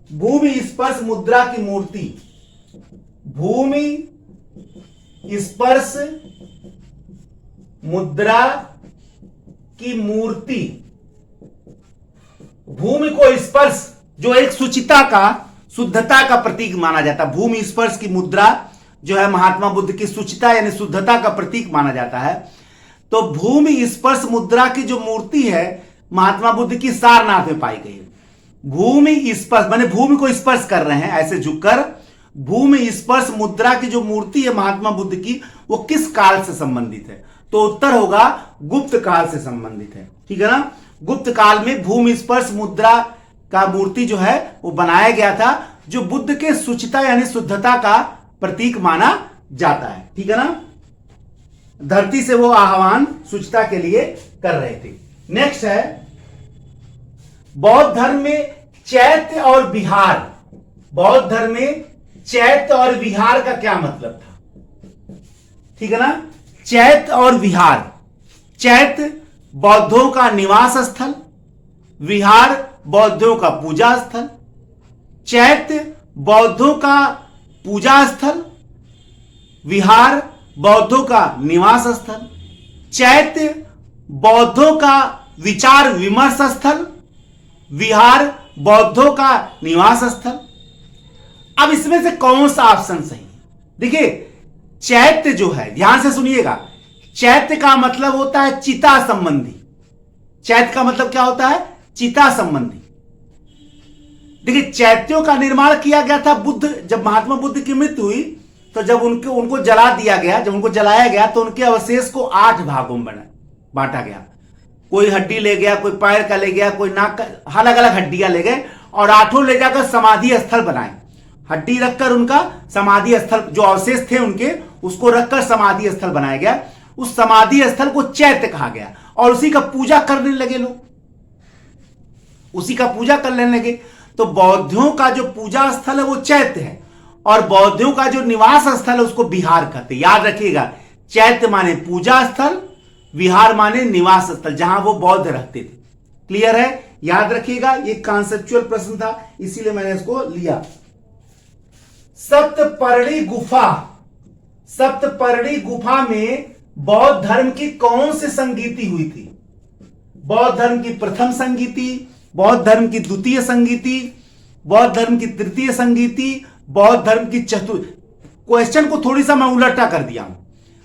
भूमि स्पर्श मुद्रा की मूर्ति, भूमि स्पर्श मुद्रा की मूर्ति, भूमि को स्पर्श, जो एक शुचिता का, शुद्धता का प्रतीक माना जाता है। भूमि स्पर्श की मुद्रा जो है महात्मा बुद्ध की शुचिता यानी शुद्धता का प्रतीक माना जाता है। तो भूमि स्पर्श मुद्रा की जो मूर्ति है महात्मा बुद्ध की सारनाथ में पाई गई है। भूमि स्पर्श माने भूमि को स्पर्श कर रहे हैं ऐसे झुककर। भूमि स्पर्श मुद्रा की जो मूर्ति है महात्मा बुद्ध की, वो किस काल से संबंधित है? तो उत्तर होगा गुप्त काल से संबंधित है। ठीक है ना? गुप्त काल में भूमि स्पर्श मुद्रा का मूर्ति जो है वो बनाया गया था, जो बुद्ध के शुचिता यानी शुद्धता का प्रतीक माना जाता है। ठीक है ना? धरती से वो आह्वान शुचिता के लिए कर रहे थे। नेक्स्ट है बौद्ध धर्म में चैत्य और विहार। बौद्ध धर्म में चैत्य और विहार का क्या मतलब था? ठीक है ना। चैत्य और विहार, चैत्य बौद्धों का निवास स्थल, विहार बौद्धों का पूजा स्थल। चैत्य बौद्धों का पूजा स्थल, विहार बौद्धों का निवास स्थल। चैत्य बौद्धों का विचार विमर्श स्थल, विहार बौद्धों का निवास स्थल। अब इसमें से कौन सा ऑप्शन सही है? देखिए चैत्य जो है, ध्यान से सुनिएगा, चैत्य का मतलब होता है चिता संबंधी। चैत्य का मतलब क्या होता है? चिता संबंधी। देखिए चैत्यों का निर्माण किया गया था बुद्ध, जब महात्मा बुद्ध की मृत्यु हुई तो जब उनको जला दिया गया, जब उनको जलाया गया तो उनके अवशेष को 8 भागों में बांटा गया। कोई हड्डी ले गया, कोई पैर का ले गया, कोई नाक का, अलग अलग हड्डियां ले गए और 8 ले जाकर समाधि स्थल बनाए। हड्डी रखकर उनका समाधि स्थल, जो अवशेष थे उनके, उसको रखकर समाधि स्थल बनाया गया। उस समाधि स्थल को चैत्य कहा गया और उसी का पूजा करने लगे लोग, उसी का पूजा करने लगे। तो बौद्धों का जो पूजा स्थल है वो चैत्य है और बौद्धों का जो निवास स्थल है उसको विहार कहते हैं। याद रखिएगा, चैत्य माने पूजा स्थल, विहार माने निवास स्थल, जहां वो बौद्ध रहते थे। क्लियर है? याद रखिएगा, ये कॉन्सेप्चुअल प्रश्न था इसीलिए मैंने इसको लिया। सप्तपर्णी गुफा, सप्तपर्णी गुफा में बौद्ध धर्म की कौन सी संगीति हुई थी? बौद्ध धर्म की प्रथम संगीति, बौद्ध धर्म की द्वितीय संगीति, बौद्ध धर्म की तृतीय संगीति, बौद्ध धर्म की चतुर्थ। क्वेश्चन को थोड़ी सा मैं उलटा कर दिया हूं।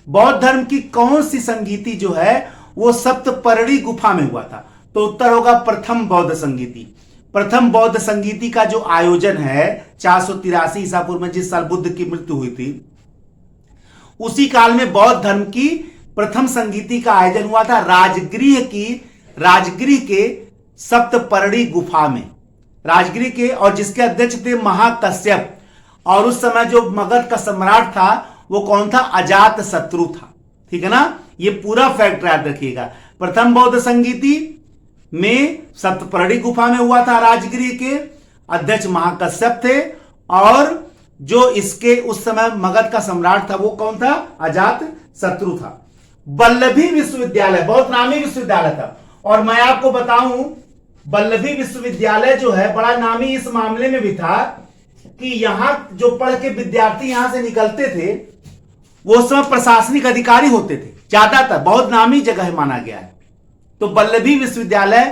बौद्ध धर्म की कौन सी संगीति जो है वो सप्तपर्णी गुफा में हुआ था? तो उत्तर होगा प्रथम बौद्ध संगीति। प्रथम बौद्ध संगीति का जो आयोजन है 483 ईसा पूर्व में, जिस साल बुद्ध की मृत्यु हुई थी, उसी काल में बौद्ध धर्म की प्रथम संगीति का आयोजन हुआ था राजगृह के सप्तपर्णी गुफा में, राजगृह के, और जिसके अध्यक्ष थे महाकश्यप। और उस समय जो मगध का सम्राट था वो कौन था? अजात शत्रु था। ठीक है ना। ये पूरा फैक्ट याद रखिएगा। प्रथम बौद्ध संगीति में सप्तपर्णी गुफा में हुआ था, राजगृह के अध्यक्ष महाकश्यप थे, और जो इसके उस समय मगध का सम्राट था वो कौन था? अजात शत्रु था। वल्लभी विश्वविद्यालय बहुत नामी विश्वविद्यालय था, और मैं आपको बताऊं वल्लभी विश्वविद्यालय जो है बड़ा नामी इस मामले में भी था कि यहां जो पढ़ के विद्यार्थी यहां से निकलते थे वो उस समय प्रशासनिक अधिकारी होते थे ज्यादातर, बहुत नामी जगह माना गया है। तो वल्लभी विश्वविद्यालय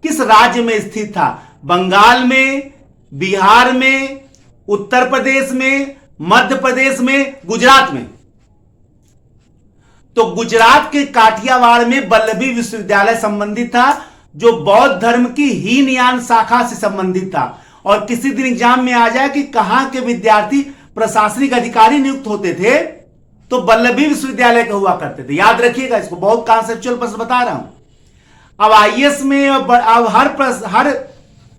किस राज्य में स्थित था? बंगाल में, बिहार में, उत्तर प्रदेश में, मध्य प्रदेश में, गुजरात में। तो गुजरात के काठियावाड़ में वल्लभी विश्वविद्यालय संबंधित था, जो बौद्ध धर्म की हीनयान शाखा से संबंधित था। और किसी दिन एग्जाम में आ जाए कि कहां के विद्यार्थी प्रशासनिक अधिकारी नियुक्त होते थे, तो वल्लभी विश्वविद्यालय के हुआ करते थे। याद रखिएगा इसको, बहुत कॉन्सेप्चुअल प्रश्न बता रहा हूं। अब आईएएस में अब हर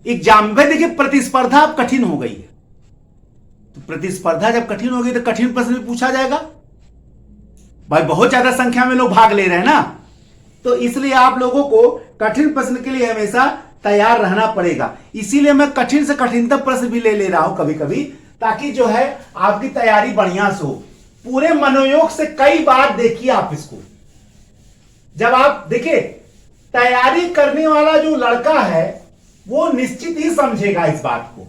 एग्जाम में देखिए प्रतिस्पर्धा अब कठिन हो गई है। तो प्रतिस्पर्धा जब कठिन हो गई तो कठिन प्रश्न भी पूछा जाएगा भाई, बहुत ज्यादा संख्या में लोग भाग ले रहे हैं ना, तो इसलिए आप लोगों को कठिन प्रश्न के लिए हमेशा तैयार रहना पड़ेगा। इसीलिए मैं कठिन से कठिनतम प्रश्न भी ले रहा हूं कभी कभी, ताकि जो है आपकी तैयारी बढ़िया से हो। पूरे मनोयोग से कई बार देखिए आप इसको। जब आप देखिए तैयारी करने वाला जो लड़का है वो निश्चित ही समझेगा इस बात को,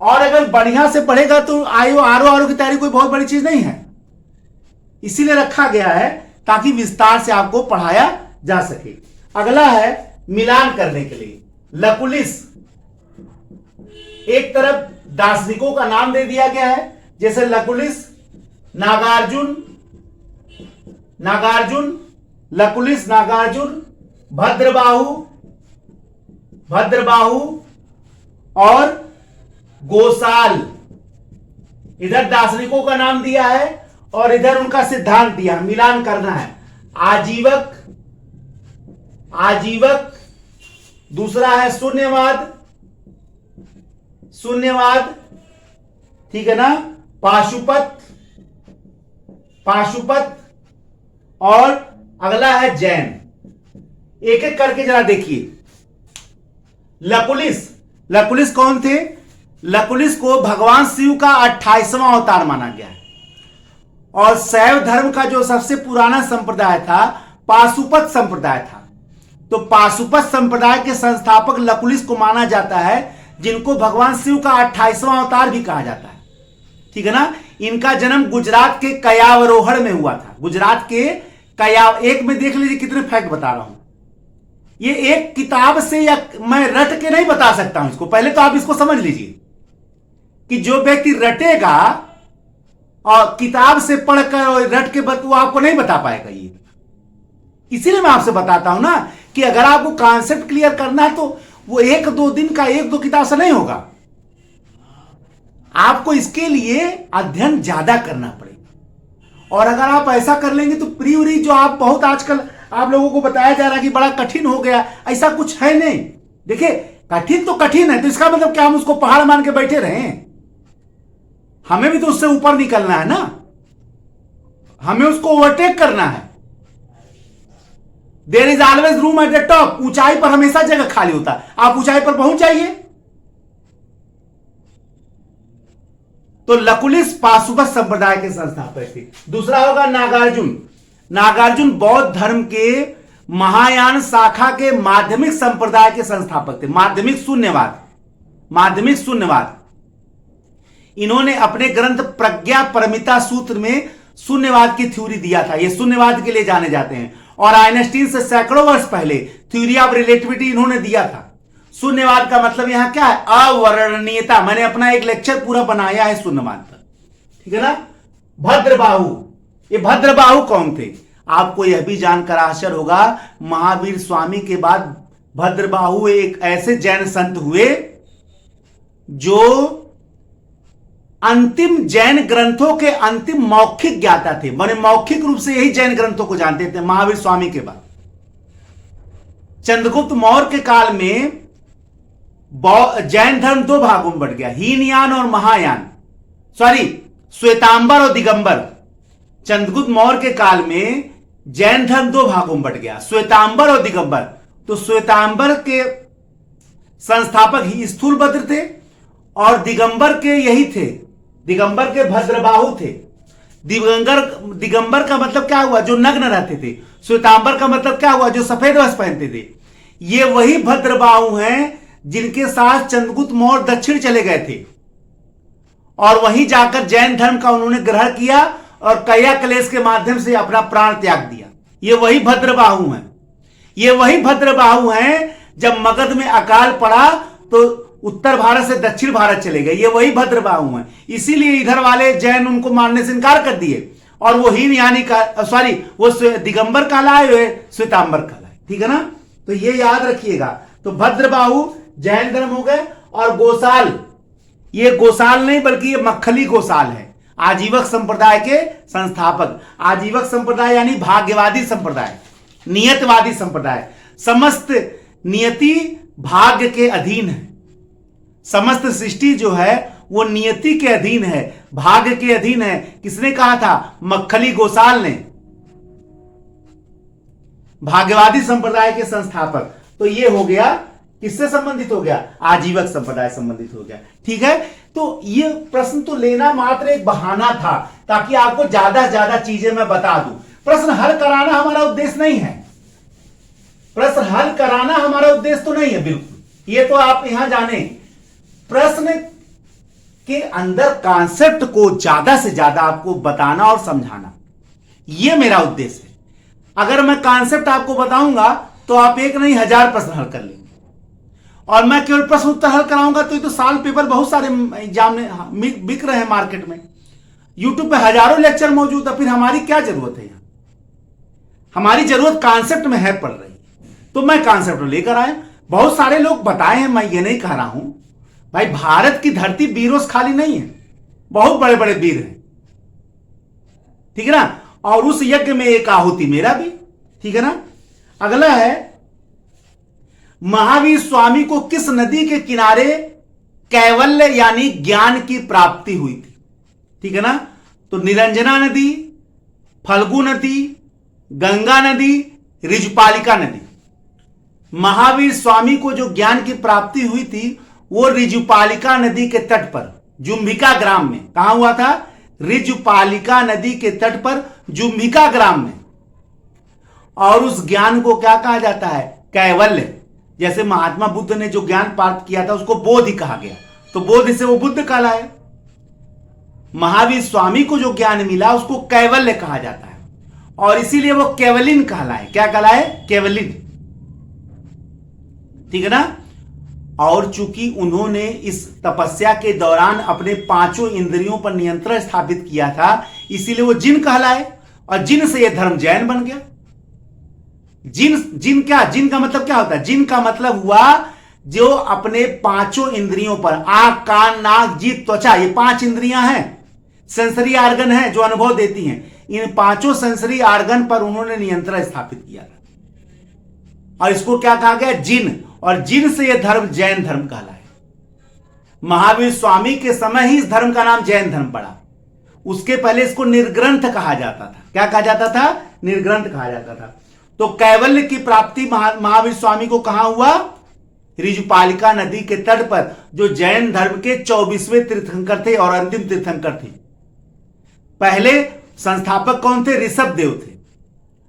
और अगर बढ़िया से पढ़ेगा तो आरओ की तैयारी कोई बहुत बड़ी चीज नहीं है। इसीलिए रखा गया है ताकि विस्तार से आपको पढ़ाया जा सके। अगला है मिलान करने के लिए लकुलिस। एक तरफ दार्शनिकों का नाम दे दिया गया है, जैसे लकुलिस, नागार्जुन, लकुलिस, नागार्जुन, भद्रबाहु और गोसाल। इधर दार्शनिकों का नाम दिया है और इधर उनका सिद्धांत दिया, मिलान करना है। आजीवक, दूसरा है शून्यवाद, ठीक है ना। पाशुपत और अगला है जैन। एक एक करके जरा देखिए। लकुलिस, लकुलिस कौन थे? लकुलिस को भगवान शिव का 28वां अवतार माना गया है। और शैव धर्म का जो सबसे पुराना संप्रदाय था पाशुपत संप्रदाय था। तो पाशुपत संप्रदाय के संस्थापक लकुलिस को माना जाता है, जिनको भगवान शिव का 28वां अवतार भी कहा जाता है। ठीक है ना। इनका जन्म गुजरात के कयावरोहण में हुआ था। गुजरात के एक में देख लीजिए कितने फैक्ट बता रहा हूं। ये एक किताब से या मैं रट के नहीं बता सकता हूं इसको। पहले तो आप इसको समझ लीजिए कि जो व्यक्ति रटेगा और किताब से पढ़कर और रट के वो आपको नहीं बता पाएगा। ये इसीलिए मैं आपसे बताता हूं ना कि अगर आपको कॉन्सेप्ट क्लियर करना है तो वो एक दो दिन का एक दो किताब से नहीं होगा। आपको इसके लिए अध्ययन ज्यादा करना पड़ेगा। और अगर आप ऐसा कर लेंगे तो प्री उरी जो आप बहुत आजकल आप लोगों को बताया जा रहा है कि बड़ा कठिन हो गया, ऐसा कुछ है नहीं। देखिए कठिन तो कठिन है, तो इसका मतलब क्या हम उसको पहाड़ मान के बैठे रहें? हमें भी तो उससे ऊपर निकलना है ना, हमें उसको ओवरटेक करना है। There is always room at the top. ऊंचाई पर हमेशा जगह खाली होता है, आप ऊंचाई पर पहुंच जाइए। तो लकुलिस पाशुपत संप्रदाय के संस्थापक थे। दूसरा होगा नागार्जुन। नागार्जुन बौद्ध धर्म के महायान शाखा के माध्यमिक संप्रदाय के संस्थापक थे। माध्यमिक शून्यवाद, माध्यमिक शून्यवाद। इन्होंने अपने ग्रंथ प्रज्ञा परमिता सूत्र में शून्यवाद की थ्योरी दिया था। ये शून्यवाद के लिए जाने जाते हैं। और आइंस्टीन से सैकड़ों वर्ष पहले थ्योरी ऑफ रिलेटिविटी इन्होंने दिया था। शून्यवाद का मतलब यहां क्या है? अवर्णनीयता। मैंने अपना एक लेक्चर पूरा बनाया है शून्यवाद पर, ठीक है ना। भद्रबाहु, ये भद्रबाहु कौन थे? आपको यह भी जानकर आश्चर्य होगा, महावीर स्वामी के बाद भद्रबाहु एक ऐसे जैन संत हुए जो अंतिम जैन ग्रंथों के अंतिम मौखिक ज्ञाता थे। माने मौखिक रूप से यही जैन ग्रंथों को जानते थे महावीर स्वामी के बाद। चंद्रगुप्त मौर्य के काल में जैन धर्म दो भागों में बढ़ गया, हीनयान और महायान, सॉरी श्वेतांबर और दिगंबर। चंद्रगुप्त मौर्य के काल में जैन धर्म दो भागों में बढ़ गया, श्वेतांबर और दिगंबर। तो श्वेतांबर के संस्थापक ही स्थूलभद्र थे और दिगंबर के यही थे, दिगंबर के भद्रबाहु थे। दिगंबर का मतलब क्या हुआ? जो नग्न रहते थे। श्वेतांबर का मतलब क्या हुआ? जो सफेद वस्त्र पहनते थे। ये वही भद्रबाहु हैं जिनके साथ चंद्रगुप्त मौर्य दक्षिण चले गए थे और वहीं जाकर जैन धर्म का उन्होंने ग्रहण किया और कया कलेश के माध्यम से अपना प्राण त्याग दिया। ये वही भद्रबाहु हैं। ये वही भद्रबाहु हैं जब मगध में अकाल पड़ा तो उत्तर भारत से दक्षिण भारत चले गए। ये वही भद्रबाहु हैं। इसीलिए इधर वाले जैन उनको मानने से इनकार कर दिए और वो हीन यानी का सॉरी वो दिगंबर कहलाए, श्वेतांबर कहलाए। ठीक है ना। तो ये याद रखिएगा। तो भद्रबाहु जैन धर्म हो गए। और गोसाल, ये गोसाल नहीं बल्कि ये मक्खली गोसाल है, आजीवक संप्रदाय के संस्थापक। आजीवक संप्रदाय यानी भाग्यवादी संप्रदाय, नियतवादी संप्रदाय। समस्त नियति भाग्य के अधीन है। समस्त सृष्टि जो है वो नियति के अधीन है, भाग्य के अधीन है। किसने कहा था? मक्खली गोसाल ने, भाग्यवादी संप्रदाय के संस्थापक। तो ये हो गया, किससे संबंधित हो गया? आजीवक संप्रदाय संबंधित हो गया। ठीक है। तो ये प्रश्न तो लेना मात्र एक बहाना था ताकि आपको ज्यादा ज्यादा चीजें मैं बता दूं। प्रश्न हल कराना हमारा उद्देश्य नहीं है। प्रश्न हल कराना हमारा उद्देश्य तो नहीं है बिल्कुल। ये तो आप यहां जाने, प्रश्न के अंदर कॉन्सेप्ट को ज्यादा से ज्यादा आपको बताना और समझाना, यह मेरा उद्देश्य है। अगर मैं कॉन्सेप्ट आपको बताऊंगा तो आप एक नहीं 1000 प्रश्न हल कर लेंगे और मैं केवल प्रश्न उत्तर हल कराऊंगा तो ये तो साल पेपर बहुत सारे एग्जाम में बिक रहे हैं मार्केट में। यूट्यूब पे हजारों लेक्चर मौजूद है। फिर हमारी क्या जरूरत है? यहां हमारी जरूरत कॉन्सेप्ट में है, पड़ रही। तो मैं कॉन्सेप्ट लेकर आया। बहुत सारे लोग बताए हैं, मैं ये नहीं कह रहा हूं भाई। भारत की धरती वीरों से खाली नहीं है, बहुत बड़े बड़े वीर हैं। ठीक है ना। और उस यज्ञ में एक आहुति मेरा भी। ठीक है ना। अगला है, महावीर स्वामी को किस नदी के किनारे कैवल्य यानी ज्ञान की प्राप्ति हुई थी? ठीक है ना। तो निरंजना नदी, फल्गु नदी, गंगा नदी, ऋजुपालिका नदी। महावीर स्वामी को जो ज्ञान की प्राप्ति हुई थी वो ऋजुपालिका नदी के तट पर जुम्भिका ग्राम में। कहां हुआ था? ऋजुपालिका नदी के तट पर जुम्भिका ग्राम में। और उस ज्ञान को क्या कहा जाता है? कैवल्य। जैसे महात्मा बुद्ध ने जो ज्ञान प्राप्त किया था उसको बोध ही कहा गया, तो बोध से वो बुद्ध कहलाए। महावीर स्वामी को जो ज्ञान मिला उसको कैवल्य कहा जाता है और इसीलिए वो केवलिन कहलाए। क्या कहलाए? केवलिन। ठीक है ना। और चूंकि उन्होंने इस तपस्या के दौरान अपने पांचों इंद्रियों पर नियंत्रण स्थापित किया था, इसीलिए वो जिन कहलाए और जिन से यह धर्म जैन बन गया। जिन का मतलब क्या होता है? जिन का मतलब हुआ जो अपने पांचों इंद्रियों पर, आंख, कान, नाक, जीभ, त्वचा, ये 5 इंद्रियां हैं, सेंसरी आर्गन है जो अनुभव देती हैं। इन 5 सेंसरी आर्गन पर उन्होंने नियंत्रण स्थापित किया था और इसको क्या कहा गया? जिन। और जिन से यह धर्म जैन धर्म कहलाए। महावीर स्वामी के समय ही इस धर्म का नाम जैन धर्म पड़ा। उसके पहले इसको निर्ग्रंथ कहा जाता था। क्या कहा जाता था? निर्ग्रंथ कहा जाता था। तो कैवल्य की प्राप्ति महावीर स्वामी को कहां हुआ? ऋजुपालिका नदी के तट पर, जो जैन धर्म के 24वें तीर्थंकर थे और अंतिम तीर्थंकर थे। पहले संस्थापक कौन थे? ऋषभ देव थे,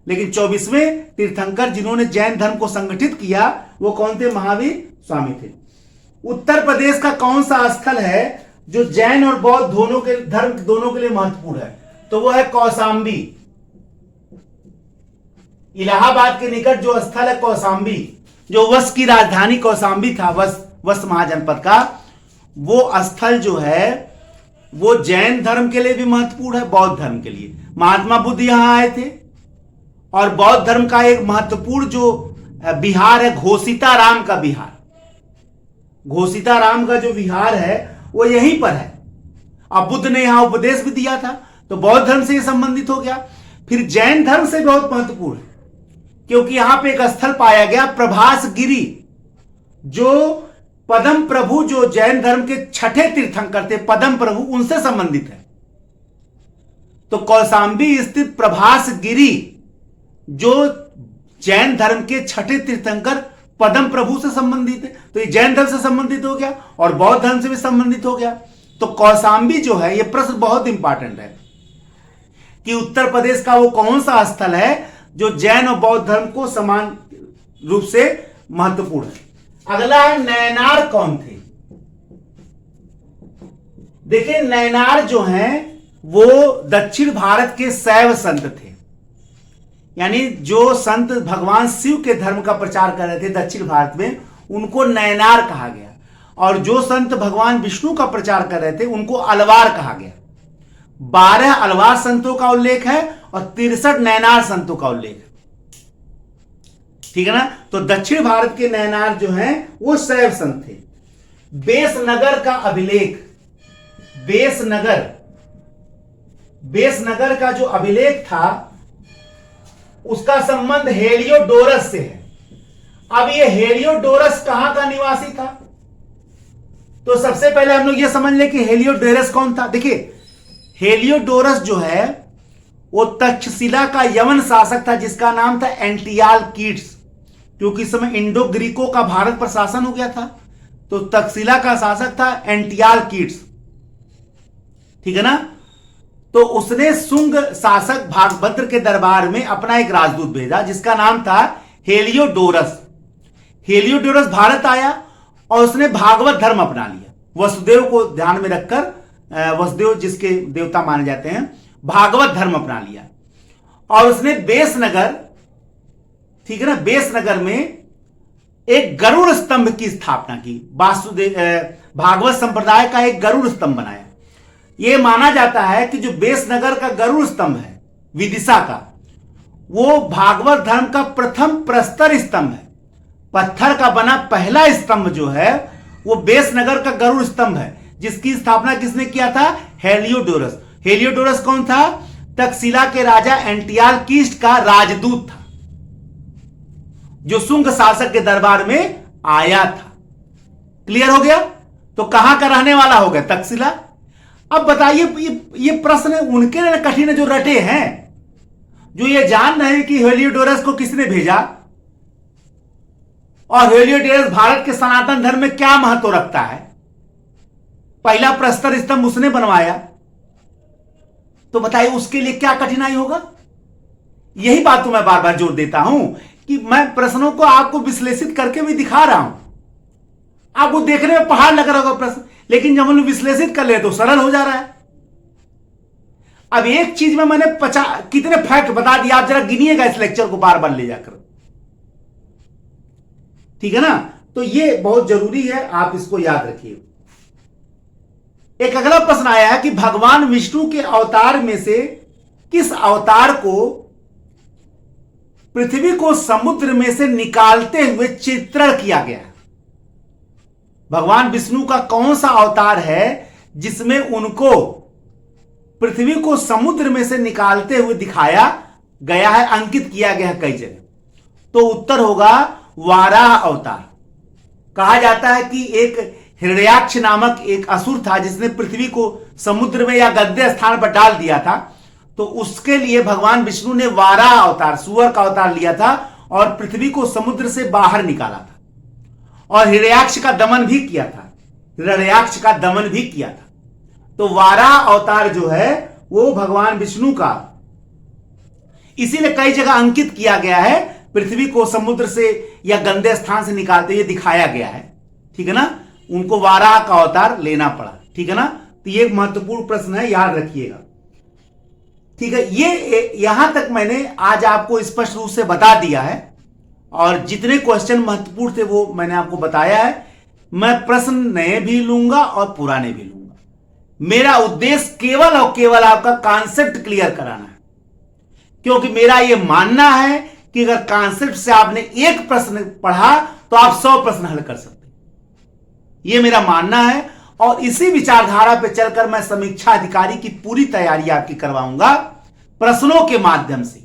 लेकिन 24वें तीर्थंकर जिन्होंने जैन धर्म को संगठित किया वो कौन थे? महावीर स्वामी थे। उत्तर प्रदेश का कौन सा स्थल है जो जैन और बौद्ध दोनों के लिए महत्वपूर्ण है? तो वो है कौशाम्बी। इलाहाबाद के निकट जो स्थल है कौशाम्बी, जो वश की राजधानी कौशाम्बी था, वश महाजनपद का, वो स्थल जो है वो जैन धर्म के लिए भी महत्वपूर्ण है, बौद्ध धर्म के लिए। महात्मा बुद्ध यहां आए थे और बौद्ध धर्म का एक महत्वपूर्ण जो विहार है घोषिताराम का विहार। घोषिताराम का जो विहार है वो यहीं पर है। अब बुद्ध ने यहां उपदेश भी दिया था, तो बौद्ध धर्म से संबंधित हो गया। फिर जैन धर्म से बहुत महत्वपूर्ण है क्योंकि यहां पे एक स्थल पाया गया प्रभास गिरी, जो पदम प्रभु, जो जैन धर्म के 6ठे तीर्थंकर थे, पदम प्रभु, उनसे संबंधित है। तो कौशाम्बी स्थित प्रभास गिरी जो जैन धर्म के 6ठे तीर्थंकर पदम प्रभु से संबंधित है, तो ये जैन धर्म से संबंधित हो गया और बौद्ध धर्म से भी संबंधित हो गया। तो कौशाम्बी जो है, यह प्रश्न बहुत इंपॉर्टेंट है कि उत्तर प्रदेश का वो कौन सा स्थल है जो जैन और बौद्ध धर्म को समान रूप से महत्वपूर्ण है। अगला है नैनार कौन थे? देखिए, नैनार जो हैं वो दक्षिण भारत के शैव संत थे, यानी जो संत भगवान शिव के धर्म का प्रचार कर रहे थे दक्षिण भारत में, उनको नैनार कहा गया। और जो संत भगवान विष्णु का प्रचार कर रहे थे उनको अलवार कहा गया। 12 अलवार संतों का उल्लेख है और 63 नैनार संतों का उल्लेख है। ठीक है ना। तो दक्षिण भारत के नैनार जो हैं वो शैव संत थे। बेसनगर का अभिलेख, बेसनगर का जो अभिलेख था उसका संबंध हेलियोडोरस से है। अब ये हेलियोडोरस कहां का निवासी था? तो सबसे पहले हम लोग ये समझ लें कि हेलियोडोरस कौन था। देखिए, हेलियोडोरस जो है वो तक्षशिला का यवन शासक था जिसका नाम था एंटियालकीड्स, क्योंकि इस समय इंडो ग्रीकों का भारत पर शासन हो गया था। तो तक्षशिला का शासक था एंटियालकीड्स। ठीक है ना। तो उसने शुंग शासक भागभद्र के दरबार में अपना एक राजदूत भेजा जिसका नाम था हेलियोडोरस। हेलियोडोरस भारत आया और उसने भागवत धर्म अपना लिया। वसुदेव को ध्यान में रखकर, वसुदेव जिसके देवता माने जाते हैं, भागवत धर्म अपना लिया। और उसने बेसनगर, ठीक है ना, बेसनगर में एक गरुड़ स्तंभ की स्थापना की। वासुदेव भागवत संप्रदाय का एक गरुड़ स्तंभ बनाया। यह माना जाता है कि जो बेसनगर का गरुड़ स्तंभ है विदिशा का, वो भागवत धर्म का प्रथम प्रस्तर स्तंभ है। पत्थर का बना पहला स्तंभ जो है वो बेसनगर का गरुड़ स्तंभ है, जिसकी स्थापना किसने किया था? हेलियोडोरस। हेलियोडोरस कौन था? तक्षशिला के राजा एंटियालकीस्ट का राजदूत था जो शुंग शासक के दरबार में आया था। क्लियर हो गया। तो कहां का रहने वाला हो गया? तक्षशिला। अब बताइए, ये प्रश्न उनके लिए कठिन है जो रटे हैं। जो ये जान रहे हैं कि हेलियोडोरस को किसने भेजा और हेलियोडोरस भारत के सनातन धर्म में क्या महत्व रखता है, पहला प्रस्तर स्तंभ उसने बनवाया, तो बताइए उसके लिए क्या कठिनाई होगा। यही बात तो मैं बार बार जोर देता हूं कि मैं प्रश्नों को आपको विश्लेषित करके भी दिखा रहा हूं। आपको देखने में पहाड़ लग रहा होगा प्रश्न, लेकिन जब हम विश्लेषित कर ले तो सरल हो जा रहा है। अब एक चीज में मैंने कितने फैक्ट बता दिया, आप जरा गिनिएगा इस लेक्चर को बार बार ले जाकर, ठीक है ना। तो ये बहुत जरूरी है, आप इसको याद रखिए। एक अगला प्रश्न आया है कि भगवान विष्णु के अवतार में से किस अवतार को पृथ्वी को समुद्र में से निकालते हुए चित्रण किया गया है। भगवान विष्णु का कौन सा अवतार है जिसमें उनको पृथ्वी को समुद्र में से निकालते हुए दिखाया गया है, अंकित किया गया है कई जगह। तो उत्तर होगा वाराह अवतार। कहा जाता है कि एक हिरण्याक्ष नामक एक असुर था जिसने पृथ्वी को समुद्र में या गंदे स्थान पर डाल दिया था, तो उसके लिए भगवान विष्णु ने वाराह अवतार, सुअर का अवतार लिया था और पृथ्वी को समुद्र से बाहर निकाला था और हिरण्याक्ष का दमन भी किया था, हिरण्याक्ष का दमन भी किया था। तो वाराह अवतार जो है वो भगवान विष्णु का इसीलिए कई जगह अंकित किया गया है, पृथ्वी को समुद्र से या गंदे स्थान से निकालते हुए दिखाया गया है, ठीक है ना। उनको वाराह का अवतार लेना पड़ा, ठीक है ना। तो ये एक महत्वपूर्ण प्रश्न है, याद रखिएगा, ठीक है। ये यहां तक मैंने आज आपको स्पष्ट रूप से बता दिया है और जितने क्वेश्चन महत्वपूर्ण थे वो मैंने आपको बताया है। मैं प्रश्न नए भी लूंगा और पुराने भी लूंगा। मेरा उद्देश्य केवल और केवल आपका कॉन्सेप्ट क्लियर कराना है, क्योंकि मेरा यह मानना है कि अगर कॉन्सेप्ट से आपने एक प्रश्न पढ़ा तो आप 100 प्रश्न हल कर सकते हैं। यह मेरा मानना है और इसी विचारधारा पर चलकर मैं समीक्षा अधिकारी की पूरी तैयारी आपकी करवाऊंगा प्रश्नों के माध्यम से।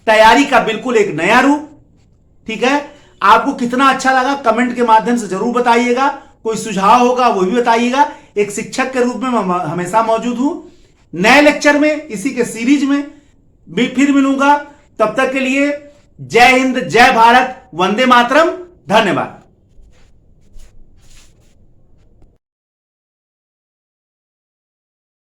तैयारी का बिल्कुल एक नया रूप, ठीक है। आपको कितना अच्छा लगा कमेंट के माध्यम से जरूर बताइएगा। कोई सुझाव होगा वो भी बताइएगा। एक शिक्षक के रूप में मैं हमेशा मौजूद हूं। नए लेक्चर में इसी के सीरीज में भी फिर मिलूंगा। तब तक के लिए जय हिंद, जय भारत, वंदे मातरम, धन्यवाद।